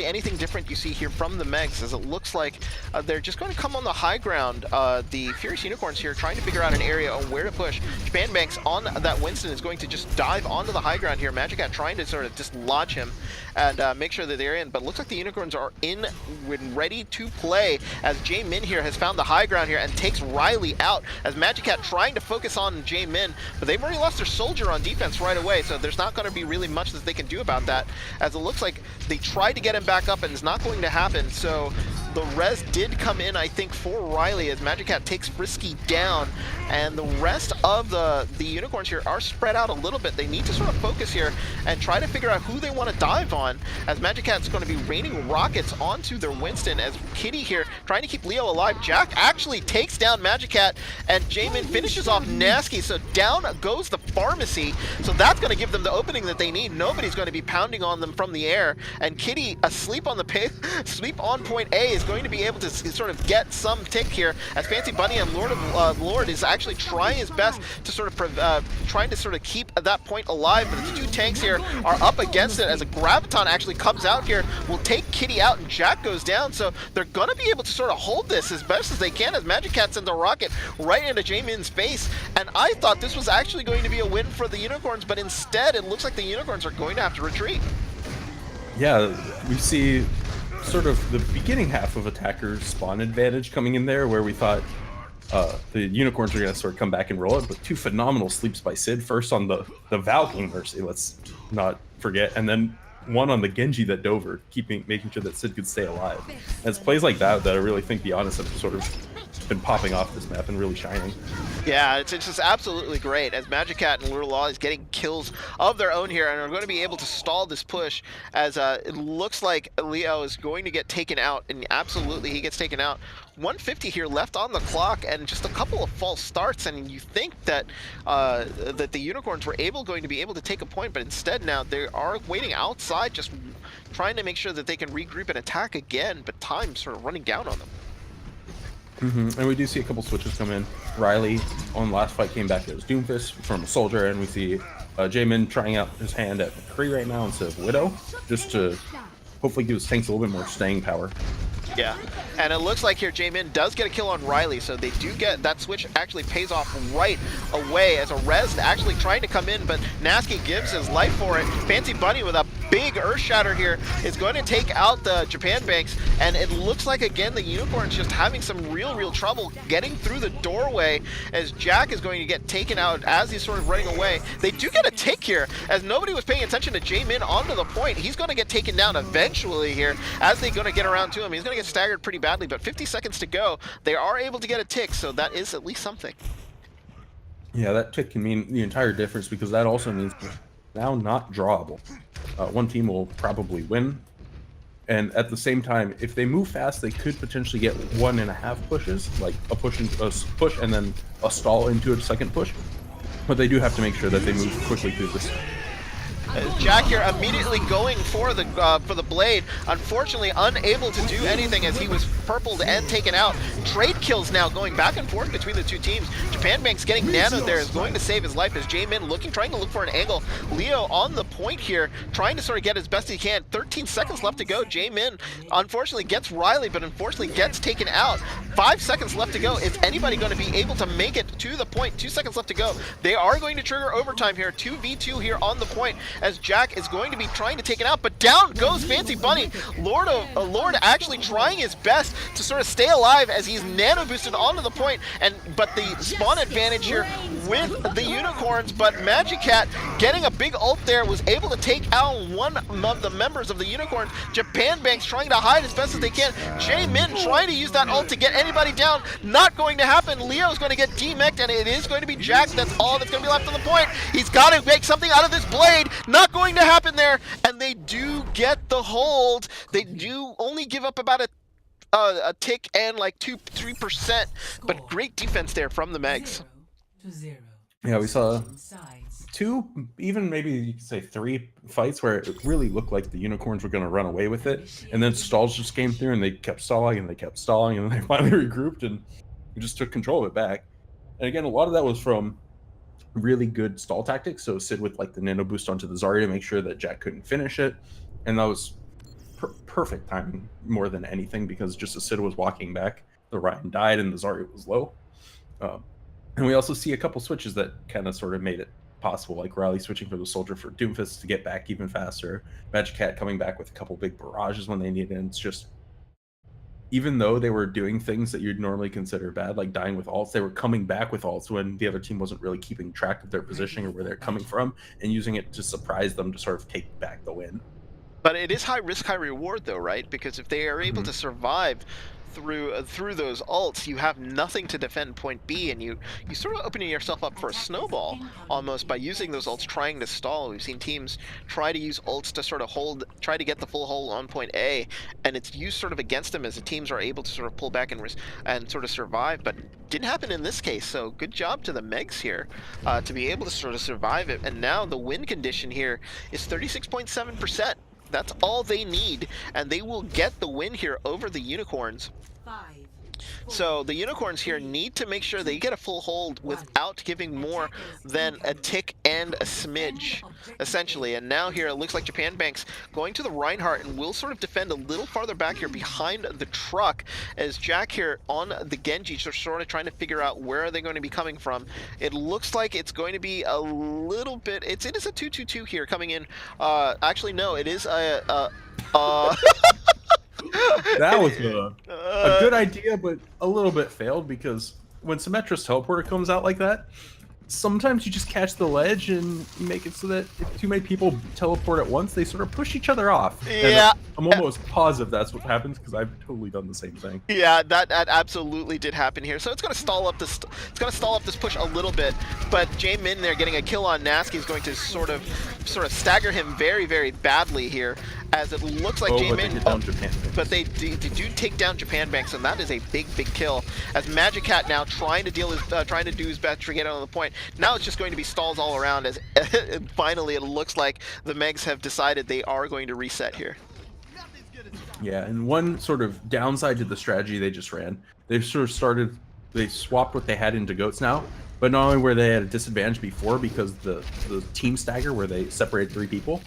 anything different you see here from the Megs, as it looks like they're just going to come on the high ground. The Furious Unicorns here trying to figure out an area on where to push. Japan Banks on that Winston is going to just dive onto the high ground here. Magic Cat trying to sort of dislodge him and make sure that they're in, but it looks like the Unicorns are in when ready to play, as Jaemin here has found the high ground here and takes Riley out, as Magic Cat trying to focus on Jaemin, but they've already lost their soldier on defense right away, so there's not going to be really much that they can do about that, as it looks like they tried to get him back up and it's not going to happen. So the res did come in, I think, for Riley, as Magic Cat takes Frisky down, and the rest of the Unicorns here are spread out a little bit. They need to sort of focus here and try to figure out who they want to dive on, as Magic Cat's going to be raining rockets onto their Winston, as Kitty here trying to keep Leo alive. Jack actually takes down Magic Cat, and Jaemin finishes off Nasky, so down goes the pharmacy. So that's going to give them the opening that they need. Nobody's going to be pounding on them from the air, and Kitty asleep on point A is going to be able to sort of get some tick here, as Fancy Bunny and Lord is actually trying his best to sort of trying to sort of keep that point alive, but the two tanks here are up against it, as a Graviton actually comes out here, will take Kitty out, and Jack goes down. So they're going to be able to sort of hold this as best as they can, as Magic Cat sends a rocket right into Jaemin's face. And I thought this was actually going to be a win for the Unicorns, but instead it looks like the Unicorns are going to have to retreat. Yeah, we see sort of the beginning half of Attacker's spawn advantage coming in there, where we thought the Unicorns were going to sort of come back and roll it, but two phenomenal sleeps by Sid, first on the Valkyrie Mercy, let's not forget, and then one on the Genji that dove her, making sure that Sid could stay alive. And it's plays like that I really think the Honest have sort of been popping off this map and really shining. Yeah, it's just absolutely great as Magic Cat and Lure Law is getting kills of their own here and are going to be able to stall this push as it looks like Leo is going to get taken out, and absolutely he gets taken out. 150 here left on the clock and just a couple of false starts, and you think that that the Unicorns were going to be able to take a point, but instead now they are waiting outside just trying to make sure that they can regroup and attack again, but time's sort of running down on them. And we do see a couple switches come in. Riley on last fight came back as Doomfist from a Soldier, and we see Jaemin trying out his hand at McCree right now instead of Widow, just to hopefully give his tanks a little bit more staying power. Yeah, and it looks like here Jaemin does get a kill on Riley, so they do get that switch actually pays off right away as a Rez actually trying to come in, but Nasky gives his life for it. Fancy Bunny with a big Earth Shatter here is going to take out the Japan Banks, and it looks like again the Unicorn's just having some real trouble getting through the doorway as Jack is going to get taken out as he's sort of running away. They do get a tick here as nobody was paying attention to Jaemin onto the point. He's going to get taken down eventually here as they're going to get around to him. He's going to get staggered pretty badly, but 50 seconds to go. They are able to get a tick, so that is at least something. Yeah, that tick can mean the entire difference because that also means now not drawable. One team will probably win, and at the same time, if they move fast, they could potentially get 1.5 pushes, like a push into a push and then a stall into a second push. But they do have to make sure that they move quickly through this. Jack here immediately going for the blade, unfortunately unable to do anything as he was purpled and taken out. Trade kills now going back and forth between the two teams. Japan Bank's getting nanoed there is going to save his life as Jaemin trying to look for an angle. Leo on the point here, trying to sort of get as best he can. 13 seconds left to go. Jaemin unfortunately gets Riley, but unfortunately gets taken out. 5 seconds left to go. Is anybody going to be able to make it to the point? 2 seconds left to go. They are going to trigger overtime here. 2v2 here on the point as Jack is going to be trying to take it out, but down goes Fancy Bunny. Lord actually trying his best to sort of stay alive as he's nano boosted onto the point, but the spawn advantage here with the Unicorns, but Magic Cat getting a big ult there was able to take out one of the members of the Unicorns. Japan Bank's trying to hide as best as they can. Jaemin trying to use that ult to get anybody down. Not going to happen. Leo's going to get demeched, and it is going to be Jack. That's all that's going to be left on the point. He's got to make something out of this blade. Not going to happen there, and they do get the hold. They do only give up about a tick and like 2-3%, but great defense there from the Megs. Yeah, we saw 2, even maybe you could say 3 fights where it really looked like the Unicorns were going to run away with it, and then stalls just came through and they kept stalling and they kept stalling, and then they finally regrouped and just took control of it back. And again, a lot of that was from really good stall tactics. So Sid with like the nano boost onto the Zarya to make sure that Jack couldn't finish it, and that was perfect timing more than anything, because just as Sid was walking back, the Ryan died and the Zarya was low. And we also see a couple switches that kind of sort of made it possible, like Riley switching for the Soldier for Doomfist to get back even faster, Magic Cat coming back with a couple big barrages when they needed it. And it's just, even though they were doing things that you'd normally consider bad, like dying with ults, they were coming back with ults when the other team wasn't really keeping track of their positioning or where they're coming from, and using it to surprise them to sort of take back the win. But it is high risk, high reward though, right? Because if they are able to survive through those ults, you have nothing to defend point B, and you sort of opening yourself up for a snowball almost by using those ults, trying to stall. We've seen teams try to use ults to sort of try to get the full hold on point A, and it's used sort of against them as the teams are able to sort of pull back and sort of survive, but didn't happen in this case. So good job to the Megs here to be able to sort of survive it, and now the win condition here is 36.7%. That's all they need, and they will get the win here over the Unicorns. So the Unicorns here need to make sure they get a full hold without giving more than a tick and a smidge, essentially. And now here it looks like Japan Bank's going to the Reinhardt and will sort of defend a little farther back here behind the truck, as Jack here on the Genji are sort of trying to figure out where are they going to be coming from. It looks like it's going to be a little bit, it is a 2-2-2 here coming in. Actually no, it is a That was a good idea, but a little bit failed, because when Symmetra's teleporter comes out like that, sometimes you just catch the ledge and you make it so that too many people teleport at once, they sort of push each other off. Yeah. And I'm almost positive that's what happens because I've totally done the same thing. Yeah, that absolutely did happen here. So it's going to stall up this. It's going to stall up this push a little bit. But Jaemin there getting a kill on Nasky is going to sort of stagger him very, very badly here, as it looks like But they Jaemin. get down Japan Banks. But they do take down Japan Banks, and that is a big, big kill. As Magic Cat now trying to do his best to get on the point. Now it's just going to be stalls all around. As finally it looks like the Megs have decided they are going to reset here. Yeah, and one sort of downside to the strategy they just ran, they swapped what they had into goats now, but not only were they at a disadvantage before because the team stagger where they separated 3 people,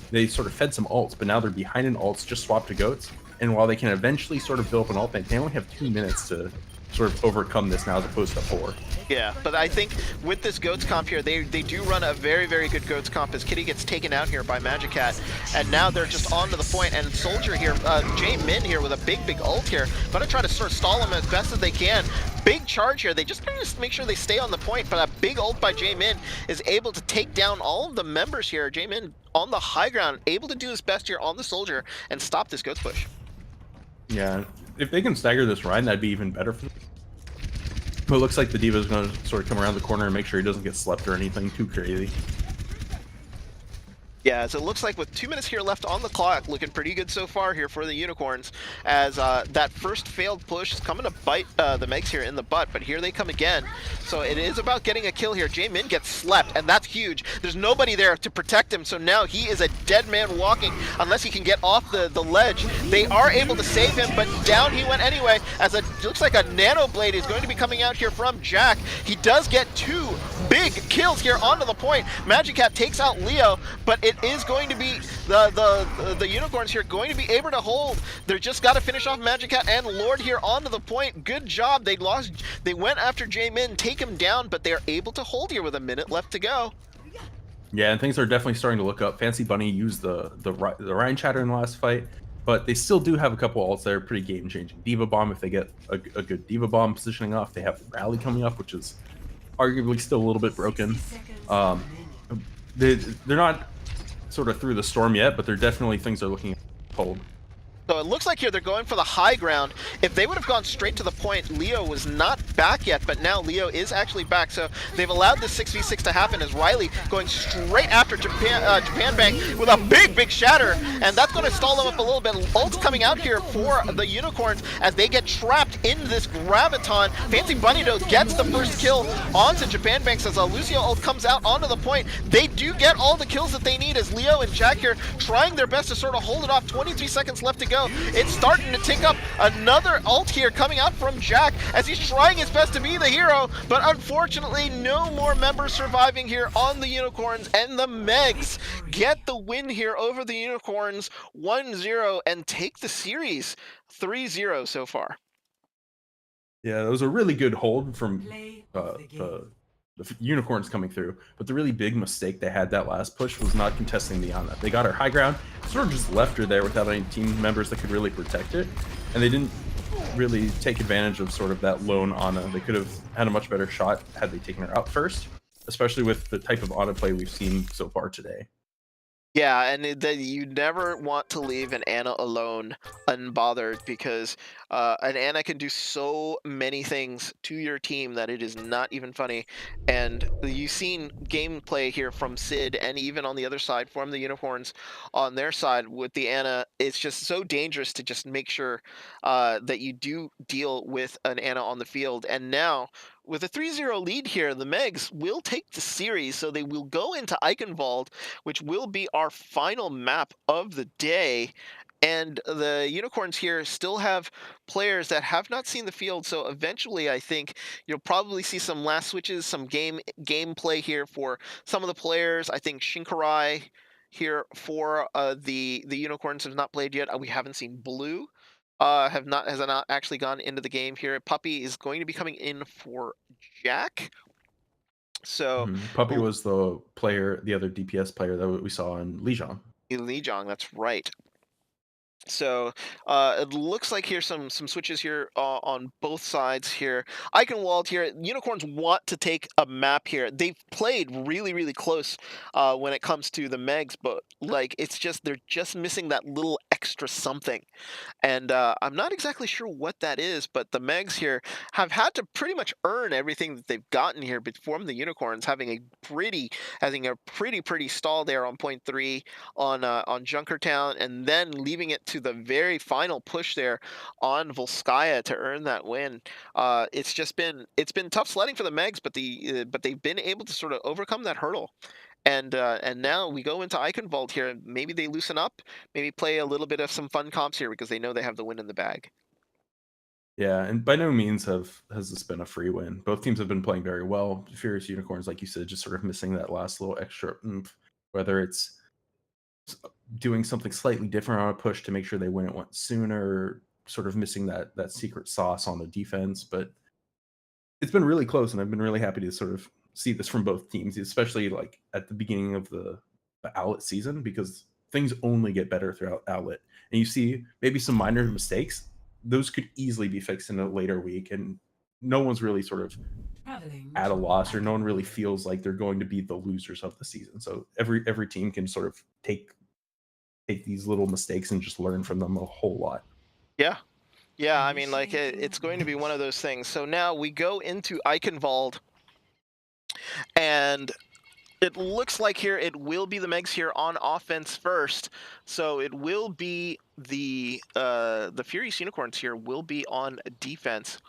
they sort of fed some ults, but now they're behind in ults, just swapped to goats, and while they can eventually sort of build up an ult bank, they only have 2 minutes to sort of overcome this now as opposed to 4. Yeah, but I think with this Goats comp here, they do run a very, very good Goats comp as Kitty gets taken out here by Magic Cat, and now they're just on to the point, and Soldier here, Jaemin here with a big, big ult here, gonna try to sort of stall him as best as they can. Big charge here, they just gotta make sure they stay on the point, but a big ult by Jaemin is able to take down all of the members here. Jaemin on the high ground, able to do his best here on the Soldier and stop this Goats push. Yeah, if they can stagger this Ryan, that'd be even better for them. But it looks like the D.Va is going to sort of come around the corner and make sure he doesn't get slept or anything too crazy. Yeah, so it looks like with 2 minutes here left on the clock, looking pretty good so far here for the Unicorns, as that first failed push is coming to bite the Megs here in the butt, but here they come again. So it is about getting a kill here. Jaemin gets slept, and that's huge. There's nobody there to protect him, so now he is a dead man walking unless he can get off the ledge. They are able to save him, but down he went anyway, as it looks like a Nano Blade is going to be coming out here from Jack. He does get 2 big kills here onto the point. Magic Cat takes out Leo, but it is going to be the Unicorns here going to be able to hold. They're just got to finish off Magic Cat and Lord here onto the point. Good job. They went after Jaemin, take him down, but they're able to hold here with a minute left to go. Yeah, and things are definitely starting to look up. Fancy Bunny used the Ryan Chatter in the last fight, but they still do have a couple ults that are pretty game changing. D.Va Bomb, if they get a good D.Va Bomb positioning off, they have Rally coming up, which is arguably still a little bit broken. They're not sort of through the storm yet, but they're definitely things are looking cold. So it looks like here they're going for the high ground. If they would have gone straight to the point, Leo was not back yet, but now Leo is actually back. So they've allowed this 6v6 to happen as Riley going straight after Japan Bank with a big, big shatter. And that's going to stall them up a little bit. Ult's coming out here for the Unicorns as they get trapped in this Graviton. Fancy Bunny though gets the first kill onto Japan Banks as Lucio ult comes out onto the point. They do get all the kills that they need as Leo and Jack here trying their best to sort of hold it off. 23 seconds left to go. It's starting to tick up. Another ult here coming out from Jack as he's trying his best to be the hero, but unfortunately no more members surviving here on the Unicorns, and the Megs get the win here over the Unicorns 1-0 and take the series 3-0 so far. Yeah, it was a really good hold from the Unicorns coming through, but the really big mistake they had that last push was not contesting the Ana. They got her high ground, sort of just left her there without any team members that could really protect it, and they didn't really take advantage of sort of that lone Ana. They could have had a much better shot had they taken her out first, especially with the type of Ana play we've seen so far today. Yeah, and you never want to leave an Ana alone unbothered, because an Ana can do so many things to your team that it is not even funny. And you've seen gameplay here from Sid, and even on the other side from the Unicorns on their side with the Ana. It's just so dangerous to just make sure that you do deal with an Ana on the field. And now, with a 3-0 lead here, the Megs will take the series, so they will go into Eichenwalde, which will be our final map of the day. And the Unicorns here still have players that have not seen the field, so eventually I think you'll probably see some last switches, some gameplay here for some of the players. I think Shinkarai here for the Unicorns has not played yet. We haven't seen Blue. Has not actually gone into the game here. Puppy is going to be coming in for Jack. So Puppy was the other DPS player that we saw in Lijiang. Lijiang, that's right. So it looks like here's some switches here on both sides here. Eichenwalde here. Unicorns want to take a map here. They've played really close when it comes to the Megs, but like it's just they're just missing that little extra something. And I'm not exactly sure what that is, but the Megs here have had to pretty much earn everything that they've gotten here from the Unicorns, having a pretty stall there on point three on Junkertown, and then leaving it to the very final push there on Volskaya to earn that win. It's been tough sledding for the Megs, but they've been able to sort of overcome that hurdle. And now we go into Eichenwalde here, and maybe they loosen up, maybe play a little bit of some fun comps here because they know they have the win in the bag. Yeah, and by no means has this been a free win. Both teams have been playing very well. Furious Unicorns, like you said, just sort of missing that last little extra oomph, whether it's doing something slightly different on a push to make sure they win it once sooner, sort of missing that secret sauce on the defense. But it's been really close, and I've been really happy to sort of see this from both teams, especially like at the beginning of the Owlet season, because things only get better throughout Owlet. And you see maybe some minor mistakes, those could easily be fixed in a later week, and no one's really sort of at a loss, or no one really feels like they're going to be the losers of the season. So every team can sort of take these little mistakes and just learn from them a whole lot. Yeah. Yeah, I mean, like it's going to be one of those things. So now we go into Eichenwalde, and it looks like here it will be the Megs here on offense first. So it will be the Furious Unicorns here will be on defense.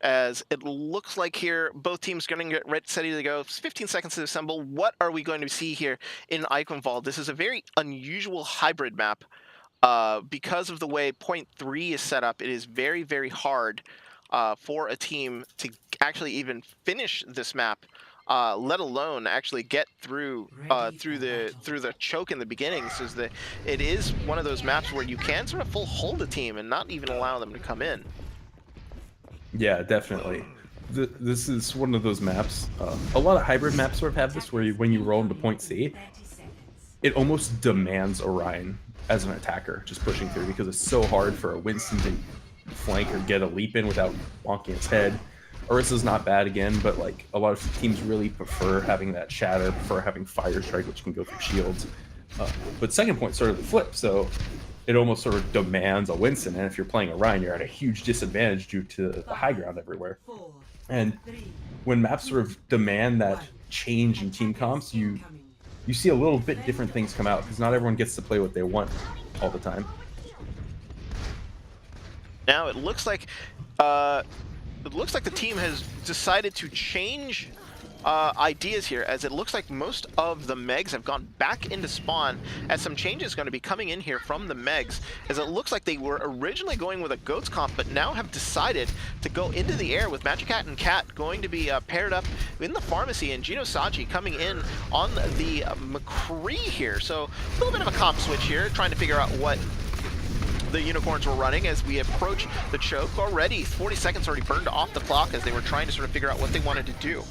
As it looks like here, both teams going to get ready to go. 15 seconds to assemble. What are we going to see here in Eichenwalde? This is a very unusual hybrid map. Because of the way point three is set up, it is very hard for a team to actually even finish this map, let alone actually get through the choke in the beginning. So that it is one of those maps where you can sort of full hold a team and not even allow them to come in. Yeah, definitely. This is one of those maps. A lot of hybrid maps sort of have this, where when you roll into point C, it almost demands Orion as an attacker just pushing through, because it's so hard for a Winston to flank or get a leap in without bonking its head. Orisa's not bad again, but like a lot of teams really prefer having that shatter, prefer having fire strike, which can go through shields. But second point sort of the flip, so it almost sort of demands a Winston, and if you're playing Orion, you're at a huge disadvantage due to the high ground everywhere. And when maps sort of demand that change in team comps, you see a little bit different things come out, because not everyone gets to play what they want all the time. Now it looks like the team has decided to change ideas here, as it looks like most of the Megs have gone back into spawn, as some changes going to be coming in here from the Megs, as it looks like they were originally going with a Goats comp, but now have decided to go into the air with Magicat and Cat going to be paired up in the pharmacy, and Gino Saji coming in on the McCree here. So a little bit of a comp switch here, trying to figure out what the Unicorns were running as we approach the choke. Already 40 seconds already burned off the clock as they were trying to sort of figure out what they wanted to do.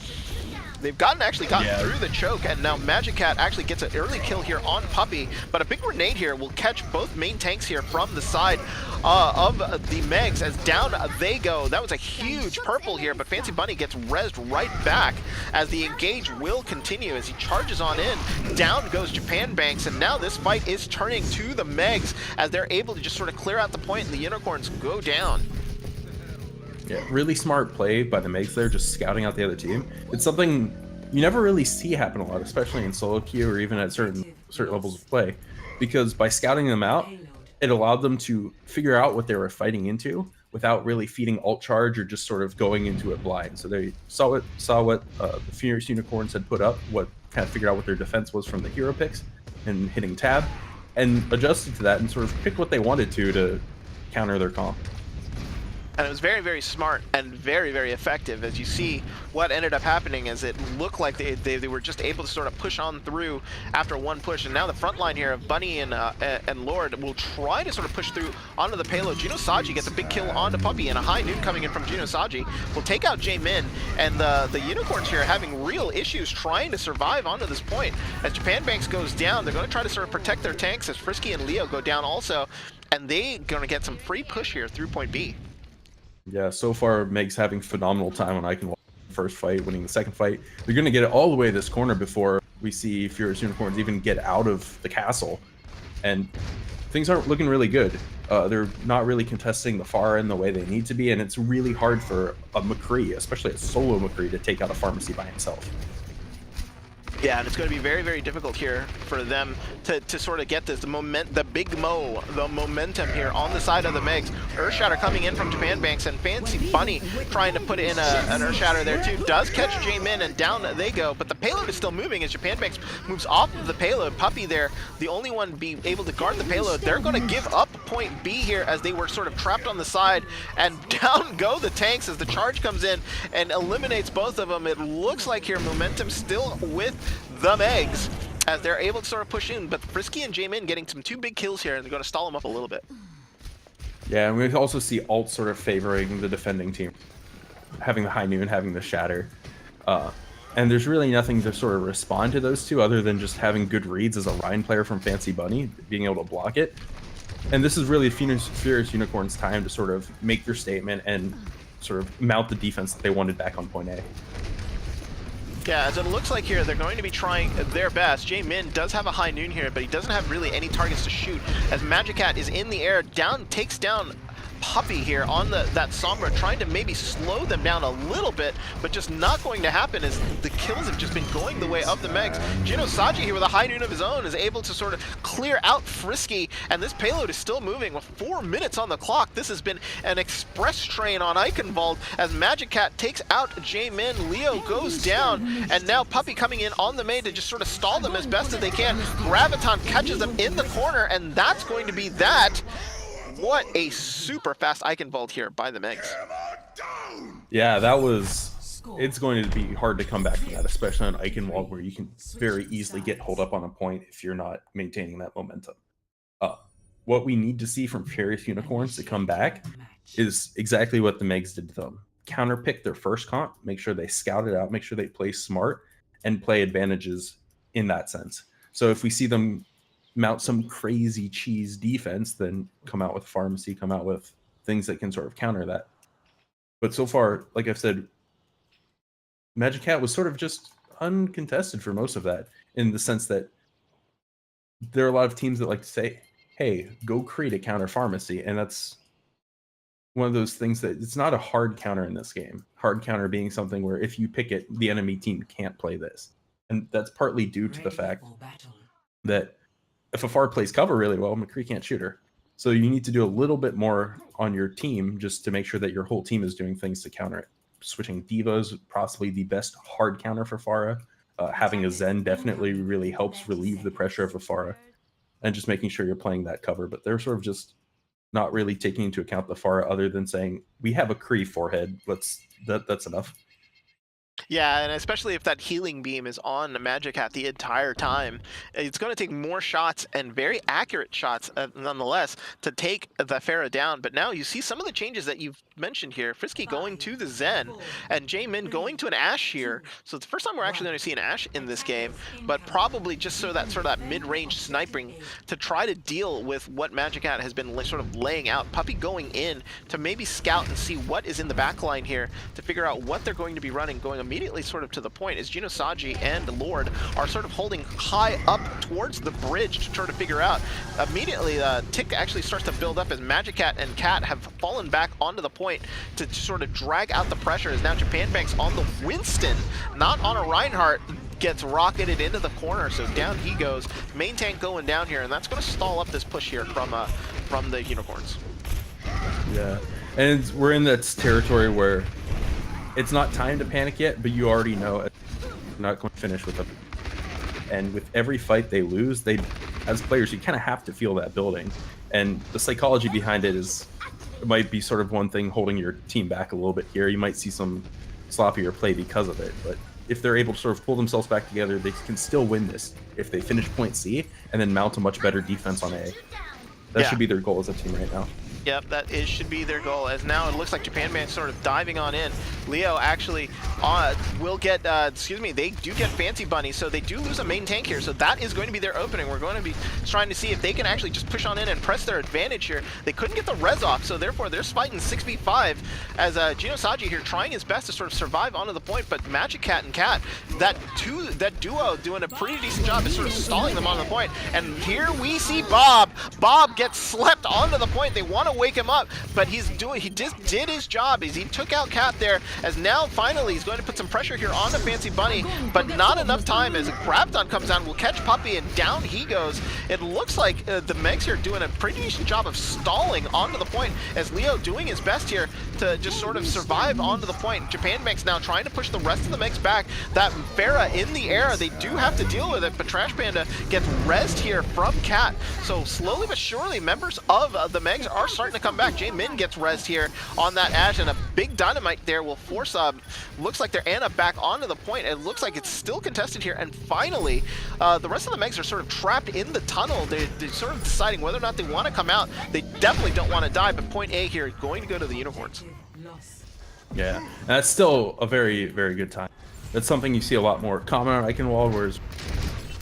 They've actually gotten through the choke, and now Magic Cat actually gets an early kill here on Puppy, but a big grenade here will catch both main tanks here from the side of the Megs, as down they go. That was a huge purple here, but Fancy Bunny gets rezzed right back as the engage will continue as he charges on in. Down goes Japan Banks, and now this fight is turning to the Megs as they're able to just sort of clear out the point, and the Unicorns go down. Yeah, really smart play by the Megs there, just scouting out the other team. It's something you never really see happen a lot, especially in solo queue or even at certain levels of play, because by scouting them out, it allowed them to figure out what they were fighting into without really feeding alt charge or just sort of going into it blind. So they saw what the Furious Unicorns had put up, what kind of figured out what their defense was from the hero picks and hitting tab, and adjusted to that and sort of picked what they wanted to counter their comp. And it was very, very smart and very, very effective. As you see, what ended up happening is it looked like they were just able to sort of push on through after one push. And now the front line here of Bunny and Lord will try to sort of push through onto the payload. Junosaji gets a big kill onto Puppey, and a high noon coming in from Junosaji will take out Jaemin. And the Unicorns here are having real issues trying to survive onto this point. As Japan Banks goes down, they're going to try to sort of protect their tanks as Frisky and Leo go down also. And they're going to get some free push here through point B. Yeah, so far Meg's having phenomenal time on Eichenwalde. First fight, winning the second fight. They're going to get it all the way this corner before we see Furious Unicorns even get out of the castle. And things aren't looking really good. They're not really contesting the far end the way they need to be, and it's really hard for a McCree, especially a solo McCree, to take out a pharmacy by himself. Yeah, and it's going to be very, very difficult here for them to sort of get this, the momentum here on the side of the Megs. Earthshatter coming in from Japan Banks, and Fancy Bunny trying to put in an Earthshatter there too. Does catch Jaemin, and down they go, but the payload is still moving as Japan Banks moves off of the payload. Puppey there, the only one being able to guard the payload. They're going to give up point B here as they were sort of trapped on the side, and down go the tanks as the charge comes in and eliminates both of them. It looks like here momentum still with the Megs as they're able to sort of push in, but Frisky and Jaemin getting some 2 big kills here, and they're going to stall them up a little bit. Yeah, and we also see Alt sort of favoring the defending team, having the high noon, having the shatter. And there's really nothing to sort of respond to those two other than just having good reads as a Rhine player from Fancy Bunny, being able to block it. And this is really Furious Unicorn's time to sort of make their statement and sort of mount the defense that they wanted back on point A. Yeah, as it looks like here, they're going to be trying their best. Jaemin does have a high noon here, but he doesn't have really any targets to shoot. As Magic Cat is in the air, takes down Puppey here on that Sombra, trying to maybe slow them down a little bit, but just not going to happen as the kills have just been going the way of the Megs. Junosaji here with a high noon of his own is able to sort of clear out Frisky, and this payload is still moving with 4 minutes on the clock. This has been an express train on Eichenwalde as Magic Cat takes out Jaemin. Leo goes down, and now Puppey coming in on the main to just sort of stall them as best as they can. Graviton catches them in the corner, and that's going to be that. What a super fast Eichenwalde here by the Megs. Yeah, that was... It's going to be hard to come back from that, especially on Eichenwalde, where you can very easily get holed up on a point if you're not maintaining that momentum. What we need to see from Furious Unicorns to come back is exactly what the Megs did to them. Counterpick their first comp, make sure they scout it out, make sure they play smart, and play advantages in that sense. So if we see them mount some crazy cheese defense, then come out with pharmacy, come out with things that can sort of counter that. But so far, like I've said, Magic Cat was sort of just uncontested for most of that, in the sense that there are a lot of teams that like to say, hey, go create a counter pharmacy, and that's one of those things that it's not a hard counter in this game. Hard counter being something where if you pick it, the enemy team can't play this. And that's partly due to the fact that if a far plays cover really well, McCree can't shoot her. So you need to do a little bit more on your team just to make sure that your whole team is doing things to counter it. Switching Divas, possibly the best hard counter for Pharah. Having a Zen definitely really helps relieve the pressure of a Pharah. And just making sure you're playing that cover. But they're sort of just not really taking into account the Pharah other than saying, we have a Kree forehead. That's enough. Yeah, and especially if that healing beam is on the Magic Hat the entire time, it's going to take more shots, and very accurate shots nonetheless, to take the Pharah down. But now you see some of the changes that you've mentioned here. Frisky going to the Zen, and Jaemin going to an Ashe here. So it's the first time we're actually going to see an Ashe in this game, but probably just so that sort of that mid-range sniping to try to deal with what Magic Hat has been sort of laying out. Puppey going in to maybe scout and see what is in the back line here to figure out what they're going to be running, going immediately sort of to the point as Junosaji and Lord are sort of holding high up towards the bridge to try to figure out. Immediately, tick actually starts to build up as Magic Cat and Cat have fallen back onto the point to sort of drag out the pressure, as now Japan Banks on the Winston, not on a Reinhardt, gets rocketed into the corner, so down he goes. Main tank going down here, and that's going to stall up this push here from the Unicorns. Yeah, and we're in that territory where it's not time to panic yet, but you already know it's not going to finish with them. And with every fight they lose, they, as players, you kind of have to feel that building. And the psychology behind it is it might be sort of one thing holding your team back a little bit here. You might see some sloppier play because of it, but if they're able to sort of pull themselves back together, they can still win this if they finish point C and then mount a much better defense on A. That should be their goal as a team right now. Yep, that should be their goal, as now it looks like Japan Man sort of diving on in. Leo actually will get, they do get Fancy Bunny, so they do lose a main tank here, so that is going to be their opening. We're going to be trying to see if they can actually just push on in and press their advantage here. They couldn't get the res off, so therefore they're fighting 6v5 as Genosaji here trying his best to sort of survive onto the point, but Magic Cat and Cat, that duo doing a pretty decent job is sort of stalling them on the point. And here we see Bob. Bob gets slept onto the point. They want to wake him up, but he just did his job. He took out Cat there, as now finally he's going to put some pressure here on the Fancy Bunny, but not enough time as Grabton comes down, will catch Puppy, and down he goes. It looks like the Megs here doing a pretty decent job of stalling onto the point, as Leo doing his best here to just sort of survive onto the point. Japan Megs now trying to push the rest of the Megs back. That Farah in the air, they do have to deal with it, but Trash Panda gets rezzed here from Cat. So slowly but surely, members of the Megs are starting to come back. Jae-Min gets rezzed here on that Ash, and a big dynamite there will force looks like their Ana back onto the point. It looks like it's still contested here, and finally the rest of the Megs are sort of trapped in the tunnel. They're sort of deciding whether or not they want to come out. They definitely don't want to die, but point A here is going to go to the Unicorns. Yeah, and that's still a very, very good time. That's something you see a lot more common on Eichenwalde, whereas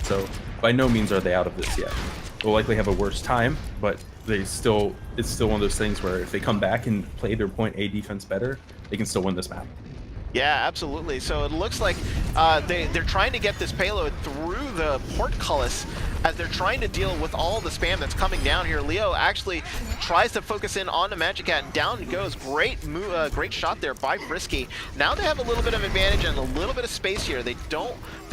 so by no means are they out of this yet. They'll likely have a worse time, but it's still one of those things where if they come back and play their point A defense better, they can still win this map. Yeah, absolutely. So it looks like they're trying to get this payload through the portcullis as they're trying to deal with all the spam that's coming down here. Leo actually tries to focus in on the Magic Cat, and down goes. Great shot there by Frisky. Now they have a little bit of advantage and a little bit of space here. They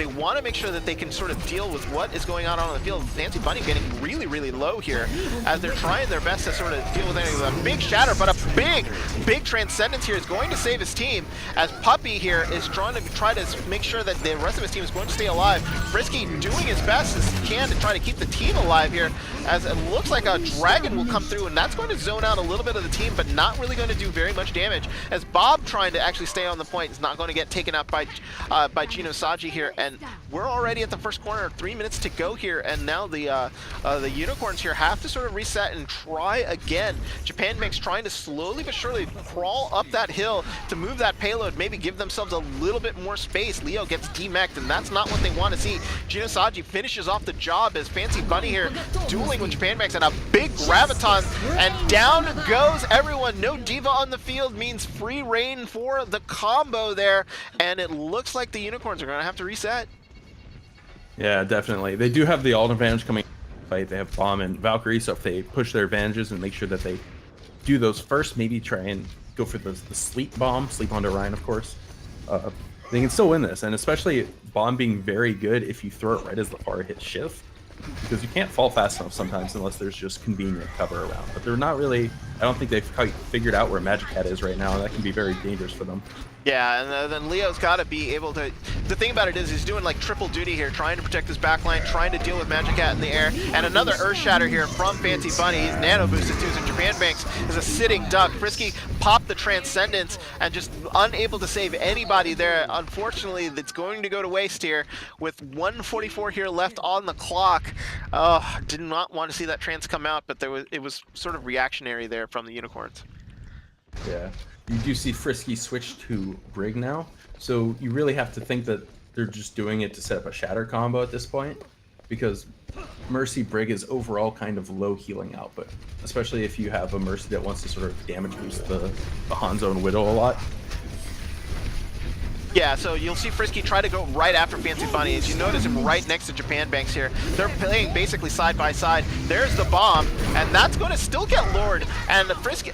want to make sure that they can sort of deal with what is going on the field. Fancy Bunny getting really, really low here as they're trying their best to sort of deal with anything. A big shatter, but a big transcendence here is going to save his team, as Puppy here is trying to make sure that the rest of his team is going to stay alive. Frisky doing his best as he can to try to keep the team alive here, as it looks like a dragon will come through, and that's going to zone out a little bit of the team, but not really going to do very much damage, as Bob trying to actually stay on the point is not going to get taken out by Genosaji here. And we're already at the first corner, 3 minutes to go here, and now the Unicorns here have to sort of reset and try again. Japan Megs trying to slowly but surely crawl up that hill to move that payload, maybe give themselves a little bit more space. Leo gets demeched, and that's not what they want to see. Genosaji finishes off the job as Fancy Bunny here dueling with Japan Megs, and a big graviton, and down goes everyone. No diva on the field means free reign for the combo there, and it looks like the Unicorns are going to have to reset. Yeah, definitely. They do have the ult advantage coming fight. They have Bomb and Valkyrie, so if they push their advantages and make sure that they do those first, maybe try and go for the sleep bomb, sleep onto Ryan, of course, they can still win this. And especially Bomb being very good if you throw it right as the far hits shift, because you can't fall fast enough sometimes unless there's just convenient cover around. But they're not really, I don't think they've quite figured out where Magic Cat is right now, and that can be very dangerous for them. Yeah, and then Leo's got to be able to... The thing about it is he's doing like triple duty here, trying to protect his backline, trying to deal with Magic Cat in the air, and another Earth Shatter here from Fancy Bunny. He's nano boosted too, so Japan Banks is a sitting duck. Frisky popped the Transcendence and just unable to save anybody there. Unfortunately, it's going to go to waste here with 1:44 here left on the clock. Did not want to see that trans come out, but it was sort of reactionary there from the Unicorns. Yeah. You do see Frisky switch to Brig now, so you really have to think that they're just doing it to set up a Shatter combo at this point, because Mercy Brig is overall kind of low healing output, especially if you have a Mercy that wants to sort of damage boost the Hanzo and Widow a lot. Yeah, so you'll see Frisky try to go right after Fancy Bunny. As you notice him right next to Japan Banks here. They're playing basically side by side. There's the bomb, and that's going to still get lured. And Frisky,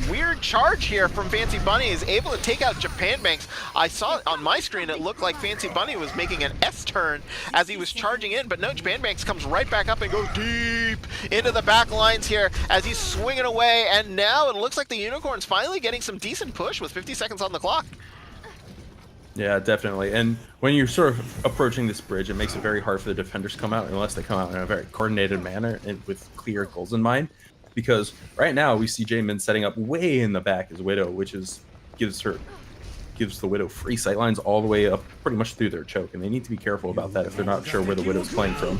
weird charge here from Fancy Bunny, is able to take out Japan Banks. I saw on my screen it looked like Fancy Bunny was making an S-turn as he was charging in, but no, Japan Banks comes right back up and goes deep into the back lines here as he's swinging away. And now it looks like the Unicorn's finally getting some decent push with 50 seconds on the clock. Yeah, definitely. And when you're sort of approaching this bridge, it makes it very hard for the defenders to come out unless they come out in a very coordinated manner and with clear goals in mind. because right now we see Jaemin setting up way in the back as Widow, which gives the Widow free sightlines all the way up pretty much through their choke, and they need to be careful about that if they're not sure where the Widow's playing from.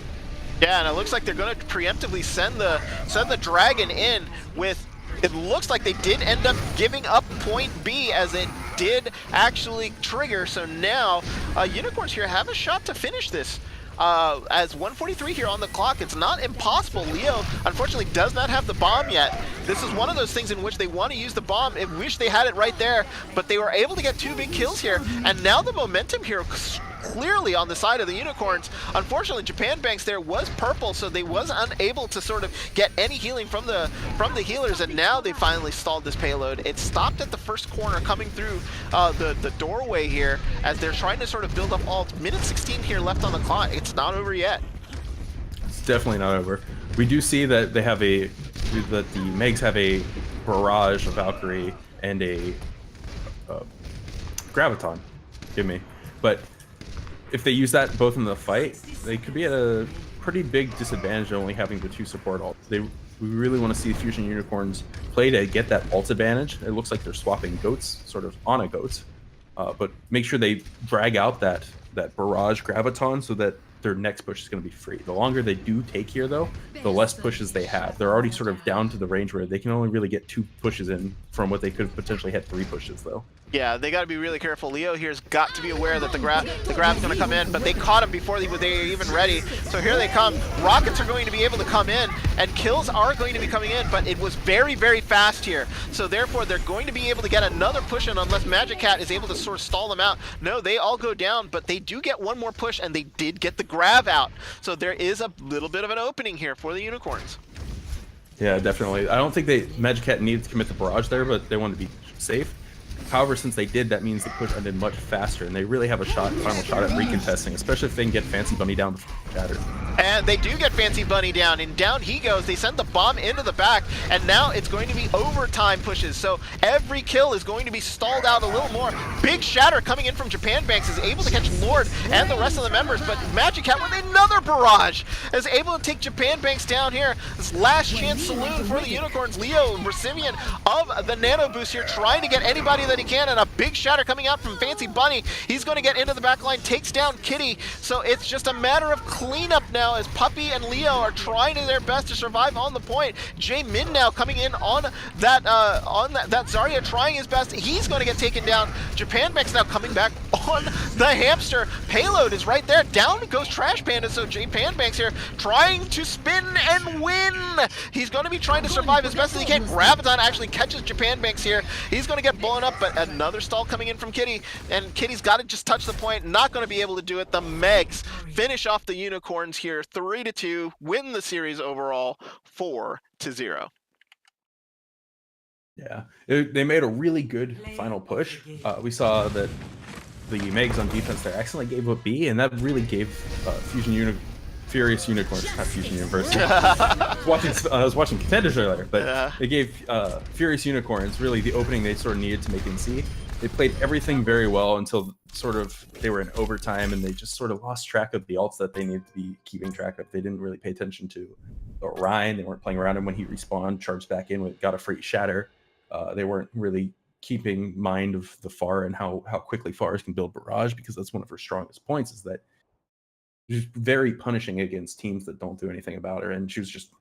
Yeah, and it looks like they're going to preemptively send the Dragon in with. It looks like they did end up giving up point B as it did actually trigger. So now Unicorns here have a shot to finish this. As 143 here on the clock, it's not impossible. Leo, unfortunately, does not have the bomb yet. This is one of those things in which they want to use the bomb. I wish they had it right there, but they were able to get 2 big kills here. And now the momentum here clearly on the side of the Unicorns. Unfortunately, Japan Banks there was purple, so they was unable to sort of get any healing from the healers, and now they finally stalled this payload. It stopped at the first corner coming through the doorway here as they're trying to sort of build up all. Minute 16 here left on the clock. It's not over yet. It's definitely not over. We do see that the Megs have a barrage of Valkyrie and a Graviton. Give me. But if they use that both in the fight, they could be at a pretty big disadvantage of only having the 2 support ults. We really want to see Fusion Unicorns play to get that ult advantage. It looks like they're swapping goats, sort of on a goat, but make sure they drag out that barrage Graviton so that their next push is going to be free. The longer they do take here, though, the less pushes they have. They're already sort of down to the range where they can only really get 2 pushes in from what they could have potentially had 3 pushes, though. Yeah, they got to be really careful. Leo here's got to be aware that the grab's going to come in, but they caught him before they were even ready. So here they come. Rockets are going to be able to come in, and kills are going to be coming in, but it was very, very fast here. So therefore, they're going to be able to get another push in unless Magic Cat is able to sort of stall them out. No, they all go down, but they do get one more push, and they did get the grab out. So there is a little bit of an opening here for the Unicorns. Yeah, definitely. I don't think Magic Cat needed to commit the barrage there, but they wanted to be safe. However, since they did, that means the push ended much faster, and they really have a final shot at recontesting, especially if they can get Fancy Bunny down before Shatter. And they do get Fancy Bunny down, and down he goes. They send the bomb into the back, and now it's going to be overtime pushes. So every kill is going to be stalled out a little more. Big Shatter coming in from Japan Banks is able to catch Lord and the rest of the members, but Magic Cat with another barrage is able to take Japan Banks down here. This last chance saloon for the Unicorns. Leo, recipient of the Nano Boost here, trying to get anybody that he can, and a big Shatter coming out from Fancy Bunny. He's going to get into the back line, takes down Kitty. So it's just a matter of cleanup now as Puppy and Leo are trying their best to survive on the point. Jaemin now coming in on that Zarya, trying his best. He's going to get taken down. Japan Banks now coming back on the hamster. Payload is right there. Down goes Trash Panda. So Japan Banks here trying to spin and win. He's going to be trying to survive as best as he can. Graviton actually catches Japan Banks here. He's going to get blown up, but another stall coming in from Kitty, and Kitty's got to just touch the point. Not going to be able to do it. The Megs finish off the Unicorns here 3-2, win the series overall 4-0. Yeah, they made a really good final push. We saw that the Megs on defense there accidentally gave up B, and that really gave Furious Unicorns, not Fusion University. I was watching Contenders earlier, but it gave Furious Unicorns really the opening they sort of needed to make NC. They played everything very well until sort of they were in overtime, and they just sort of lost track of the ults that they needed to be keeping track of. They didn't really pay attention to Orion. They weren't playing around him when he respawned, charged back in, got a free Shatter. They weren't really keeping mind of the Far and how quickly Fars can build barrage, because that's one of her strongest points, is that she's very punishing against teams that don't do anything about her, and she was just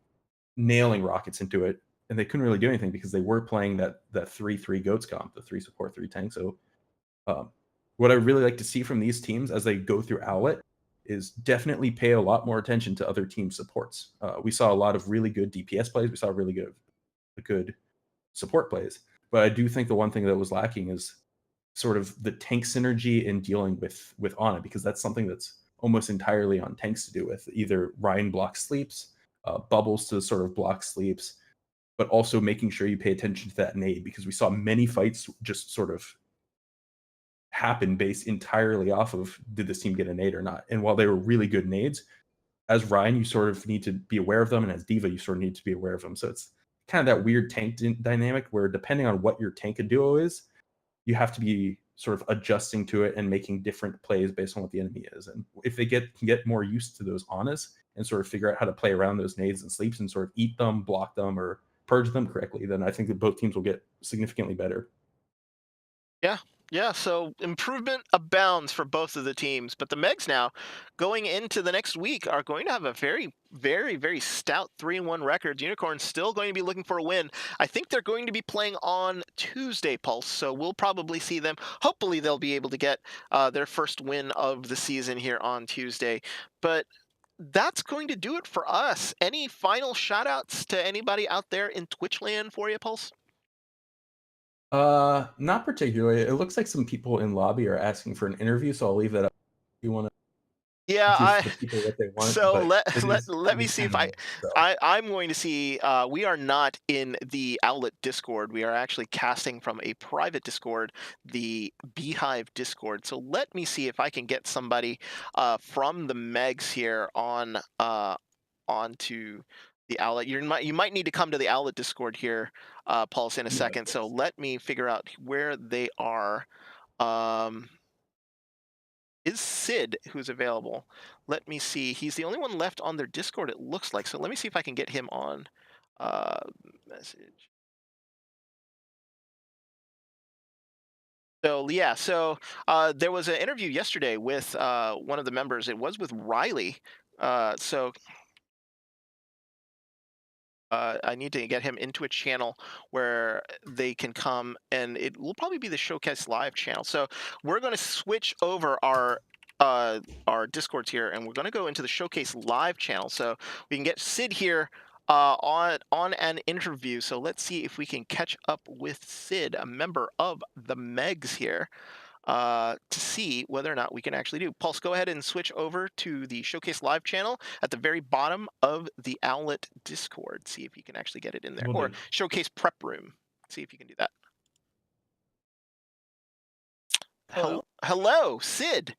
nailing rockets into it, and they couldn't really do anything because they were playing that 3-3 goats comp, the 3 support 3 tank. So what I really like to see from these teams as they go through Owlet is definitely pay a lot more attention to other team supports. We saw a lot of really good DPS plays. We saw really good support plays, but I do think the one thing that was lacking is sort of the tank synergy in dealing with Ana, because that's something that's almost entirely on tanks to do with. Either Ryan blocks sleeps, Bubbles to sort of block sleeps, but also making sure you pay attention to that nade, because we saw many fights just sort of happen based entirely off of did this team get a nade or not. And while they were really good nades, as Ryan, you sort of need to be aware of them, and as Diva, you sort of need to be aware of them. So it's kind of that weird tank dynamic where depending on what your tank and duo is, you have to be sort of adjusting to it and making different plays based on what the enemy is. And if they can get more used to those Anas and sort of figure out how to play around those nades and sleeps and sort of eat them, block them, or purge them correctly, then I think that both teams will get significantly better. Yeah, so improvement abounds for both of the teams. But the Megs now, going into the next week, are going to have a very, very, very stout 3-1 record. Unicorns still going to be looking for a win. I think they're going to be playing on Tuesday, Pulse, so we'll probably see them. Hopefully they'll be able to get their first win of the season here on Tuesday. But that's going to do it for us. Any final shout-outs to anybody out there in Twitch land for you, Pulse? Not particularly. It looks like some people in lobby are asking for an interview, so I'll leave that up. If you want to Yeah, give the people what they want. so but let it let is- let it me is see if kind of- so. I'm going to see. We are not in the Owlet Discord. We are actually casting from a private Discord, the Beehive Discord. So let me see if I can get somebody from the Megs here onto the Owlet. You might need to come to the Owlet Discord here, Pulse, in a Yeah, second. So let me figure out where they are. Um, is Sid who's available? Let me see. He's the only one left on their Discord, it looks like. So let me see if I can get him on uh, message. So yeah, there was an interview yesterday with one of the members. It was with Riley. So I need to get him into a channel where they can come, and it will probably be the Showcase Live channel. So we're going to switch over our Discords here, and we're going to go into the Showcase Live channel, so we can get Sid here on an interview. So let's see if we can catch up with Sid, a member of the Megs here, to see whether or not we can actually do. Pulse, go ahead and switch over to the Showcase Live channel at the very bottom of the Owlet Discord. See if you can actually get it in there. Will Or do. Showcase Prep Room. See if you can do that. Hello? Hello, Sid.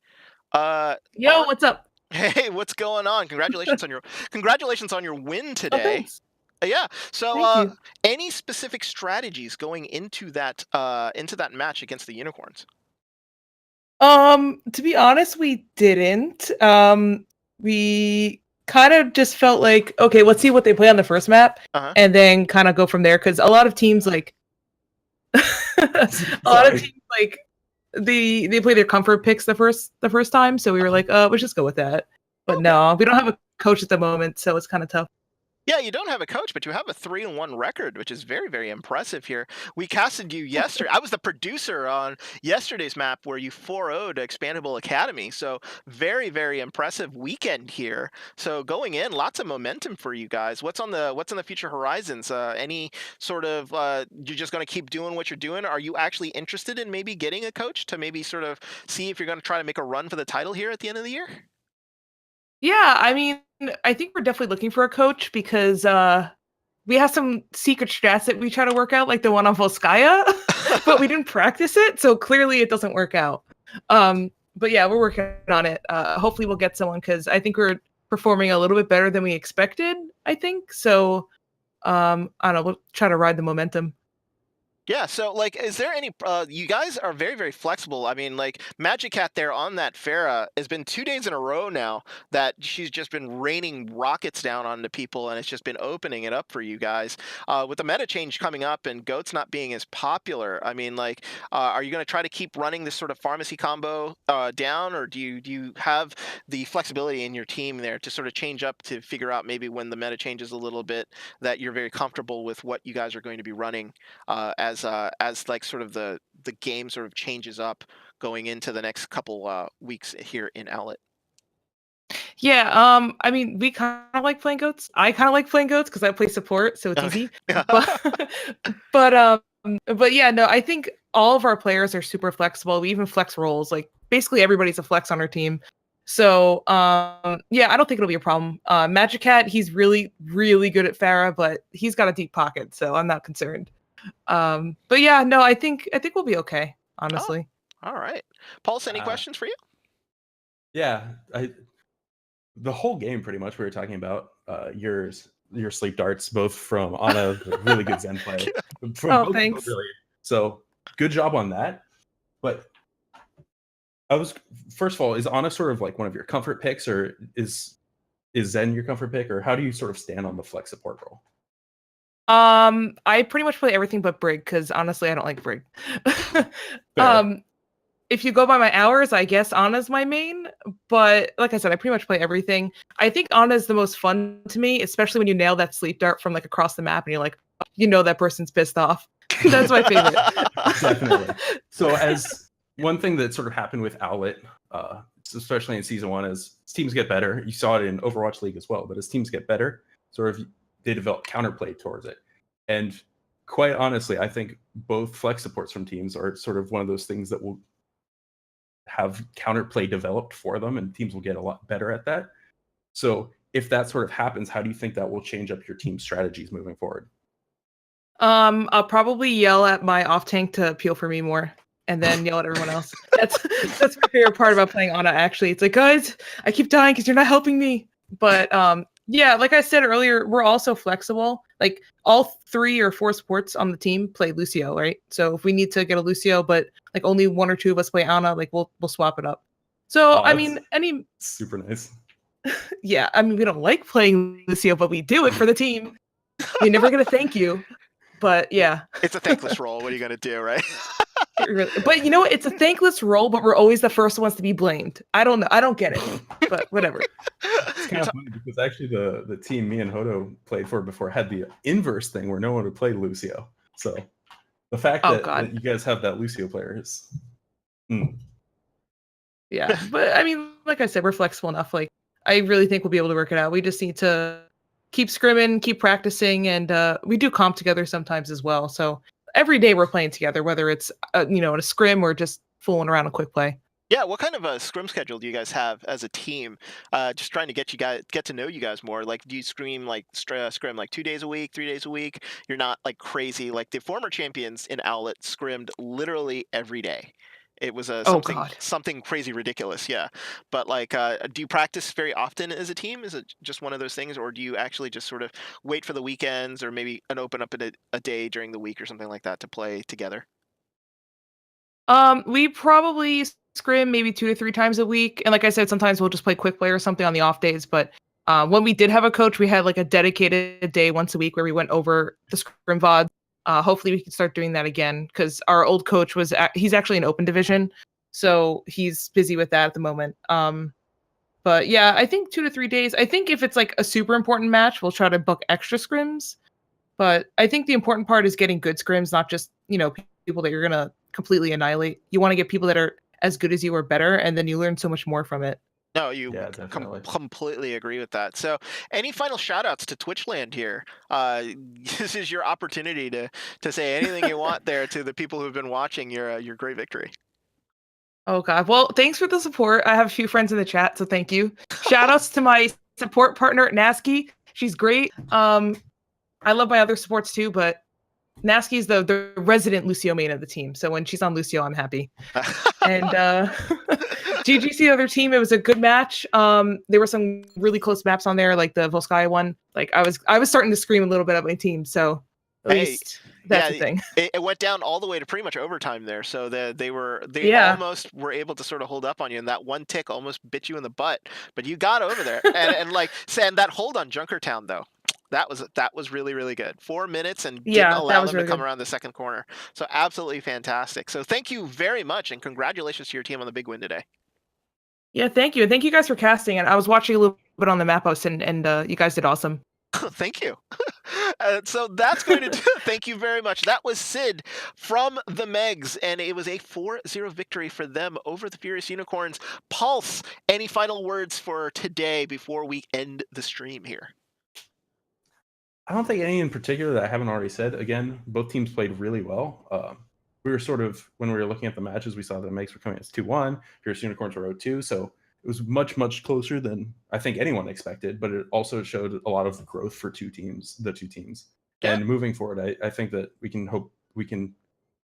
Yo, what's up? Hey, what's going on? Congratulations on your win Oh, today. thanks. Yeah. So, Thank you. any specific strategies going into that match against the Unicorns? To be honest, we didn't. We kind of just felt like, okay, let's see what they play on the first map, Uh-huh. and then kind of go from there. Because a lot of teams like, they play their comfort picks the first time. So we were like, let's just go with that. But Okay. no, we don't have a coach at the moment, so it's kind of tough. Yeah, you don't have a coach, but you have a 3-1 record, which is very, very impressive here. We casted you yesterday. I was the producer on yesterday's map where you 4-0'd Expandable Academy. So very, very impressive weekend here. So going in, lots of momentum for you guys. What's on the future horizons? Any sort of you're just going to keep doing what you're doing? Are you actually interested in maybe getting a coach to maybe sort of see if you're going to try to make a run for the title here at the end of the year? Yeah, I mean, I think we're definitely looking for a coach because we have some secret strats that we try to work out, like the one on Volskaya, but we didn't practice it, so clearly it doesn't work out. But yeah, we're working on it. Hopefully we'll get someone because I think we're performing a little bit better than we expected, I think. So I don't know, we'll try to ride the momentum. Yeah, so like, is there any? You guys are very, very flexible. I mean, like Magic Cat there on that Farah has been 2 days in a row now that she's just been raining rockets down onto people, and it's just been opening it up for you guys. With the meta change coming up and goats not being as popular, I mean, like, are you going to try to keep running this sort of pharmacy combo down, or do you have the flexibility in your team there to sort of change up to figure out maybe when the meta changes a little bit that you're very comfortable with what you guys are going to be running? As like sort of the game sort of changes up going into the next couple weeks here in Owlet. Yeah, I mean, we kind of like playing goats. I kind of like playing goats because I play support, so it's Okay. easy. But, but yeah, no, I think all of our players are super flexible. We even flex roles. Like basically everybody's a flex on our team. So yeah, I don't think it'll be a problem. Magic Cat, he's really, really good at Farah, but he's got a deep pocket, so I'm not concerned. But yeah, no, I think we'll be okay, honestly. All right. Pulse, any Uh, questions for you? Yeah, the whole game pretty much we were talking about your sleep darts, both from Anna, the really good Zen play. From Oh, both thanks. really. So good job on that. But I was first of all, is Anna sort of like one of your comfort picks, or is Zen your comfort pick, or how do you sort of stand on the flex support role? I pretty much play everything but Brig because honestly, I don't like Brig. Fair. If you go by my hours, I guess Ana's my main. But like I said, I pretty much play everything. I think Ana is the most fun to me, especially when you nail that sleep dart from like across the map and you're like, that person's pissed off. That's my favorite. Definitely. So as one thing that sort of happened with Owlet, especially in season 1, as teams get better, you saw it in Overwatch League as well, but as teams get better, sort of they develop counterplay towards it. And quite honestly, I think both flex supports from teams are sort of one of those things that will have counterplay developed for them, and teams will get a lot better at that. So if that sort of happens, how do you think that will change up your team strategies moving forward? I'll probably yell at my off tank to appeal for me more, and then yell at everyone else. That's my favorite part about playing Ana. Actually, it's like, guys, I keep dying because you're not helping me. But yeah, like I said earlier, we're also flexible. Like all 3 or 4 supports on the team play Lucio, right? So if we need to get a Lucio, but like only 1 or 2 of us play Ana, like we'll swap it up. So I mean, super nice. yeah, I mean, we don't like playing Lucio, but we do it for the team. You're never gonna thank you. But yeah. It's a thankless role. What are you going to do, right? But it's a thankless role, but we're always the first ones to be blamed. I don't know. I don't get it, but whatever. It's kind of funny because actually the team me and Hodo played for before had the inverse thing where no one would play Lucio. So the fact that you guys have that Lucio player is... Yeah, but I mean, like I said, we're flexible enough. Like, I really think we'll be able to work it out. We just need to keep scrimming, keep practicing, and we do comp together sometimes as well. So every day we're playing together, whether it's in a scrim or just fooling around a quick play. Yeah, what kind of a scrim schedule do you guys have as a team? Just trying to get to know you guys more. Like, do you scrim like 2 days a week, 3 days a week? You're not like crazy. Like the former champions in Owlet scrimmed literally every day. It was something crazy ridiculous, yeah. But like, do you practice very often as a team? Is it just one of those things, or do you actually just sort of wait for the weekends, or maybe open up a day during the week or something like that to play together? We probably scrim maybe 2 to 3 times a week, and like I said, sometimes we'll just play quick play or something on the off days. But when we did have a coach, we had like a dedicated day once a week where we went over the scrim VOD. Hopefully we can start doing that again because our old coach he's actually in open division, so he's busy with that at the moment. But yeah, I think 2 to 3 days. I think if it's like a super important match, we'll try to book extra scrims. But I think the important part is getting good scrims, not just people that you're gonna completely annihilate. You want to get people that are as good as you or better, and then you learn so much more from it. No, completely agree with that. So, any final shout outs to Twitchland here? This is your opportunity to say anything you want there to the people who've been watching your great victory. Oh God. Well, thanks for the support. I have a few friends in the chat, so thank you. Shout outs to my support partner, Nasky. She's great. I love my other supports too, but Nasky's the resident Lucio main of the team. So when she's on Lucio, I'm happy. And GGC other team, it was a good match. There were some really close maps on there, like the Volskaya one. Like I was starting to scream a little bit at my team, so at least that's the thing. It went down all the way to pretty much overtime there. So they almost were able to sort of hold up on you, and that one tick almost bit you in the butt, but you got over there. and that hold on Junkertown though. That was really, really good. 4 minutes and didn't allow them to come around the second corner. So absolutely fantastic. So thank you very much, and congratulations to your team on the big win today. Yeah, thank you. And thank you guys for casting. And I was watching a little bit on the map house, and you guys did awesome. Thank you. So that's going to do it. Thank you very much. That was Sid from the Megs, and it was a 4-0 victory for them over the Furious Unicorns. Pulse, any final words for today before we end the stream here? I don't think any in particular that I haven't already said. Again, both teams played really well. We were sort of, when we were looking at the matches, we saw that Megs were coming as 2-1, Fierce Unicorns were 0-2, so it was much, much closer than I think anyone expected, but it also showed a lot of growth for the two teams. Yeah. And moving forward, I think that we can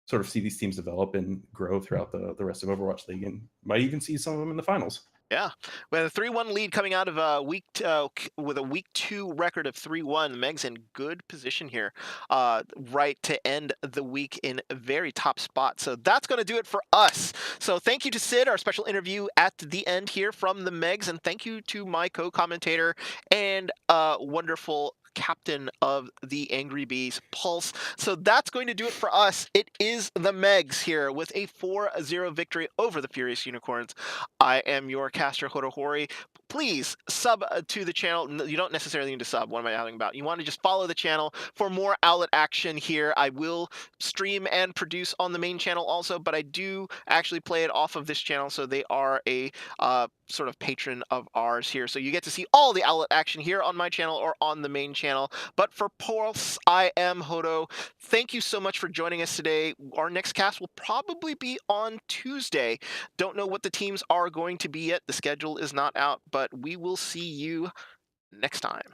sort of see these teams develop and grow throughout the rest of Overwatch League, and might even see some of them in the finals. Yeah, with a 3-1 lead coming out of with a week 2 record of 3-1, Meg's in good position here, right to end the week in a very top spot. So that's going to do it for us. So thank you to Sid, our special interview at the end here from the Megs, and thank you to my co-commentator and wonderful captain of the Angry Bees Pulse. So that's going to do it for us. It is the Megs here with a 4-0 victory over the Furious Unicorns. I am your caster, Horohori. Please sub to the channel. You don't necessarily need to sub. What am I talking about? You want to just follow the channel for more Owlet action here. I will stream and produce on the main channel also, but I do actually play it off of this channel, so they are a sort of patron of ours here. So you get to see all the Owlet action here on my channel or on the main channel. But for Pulse, I am Hodo. Thank you so much for joining us today. Our next cast will probably be on Tuesday. Don't know what the teams are going to be yet. The schedule is not out, but we will see you next time.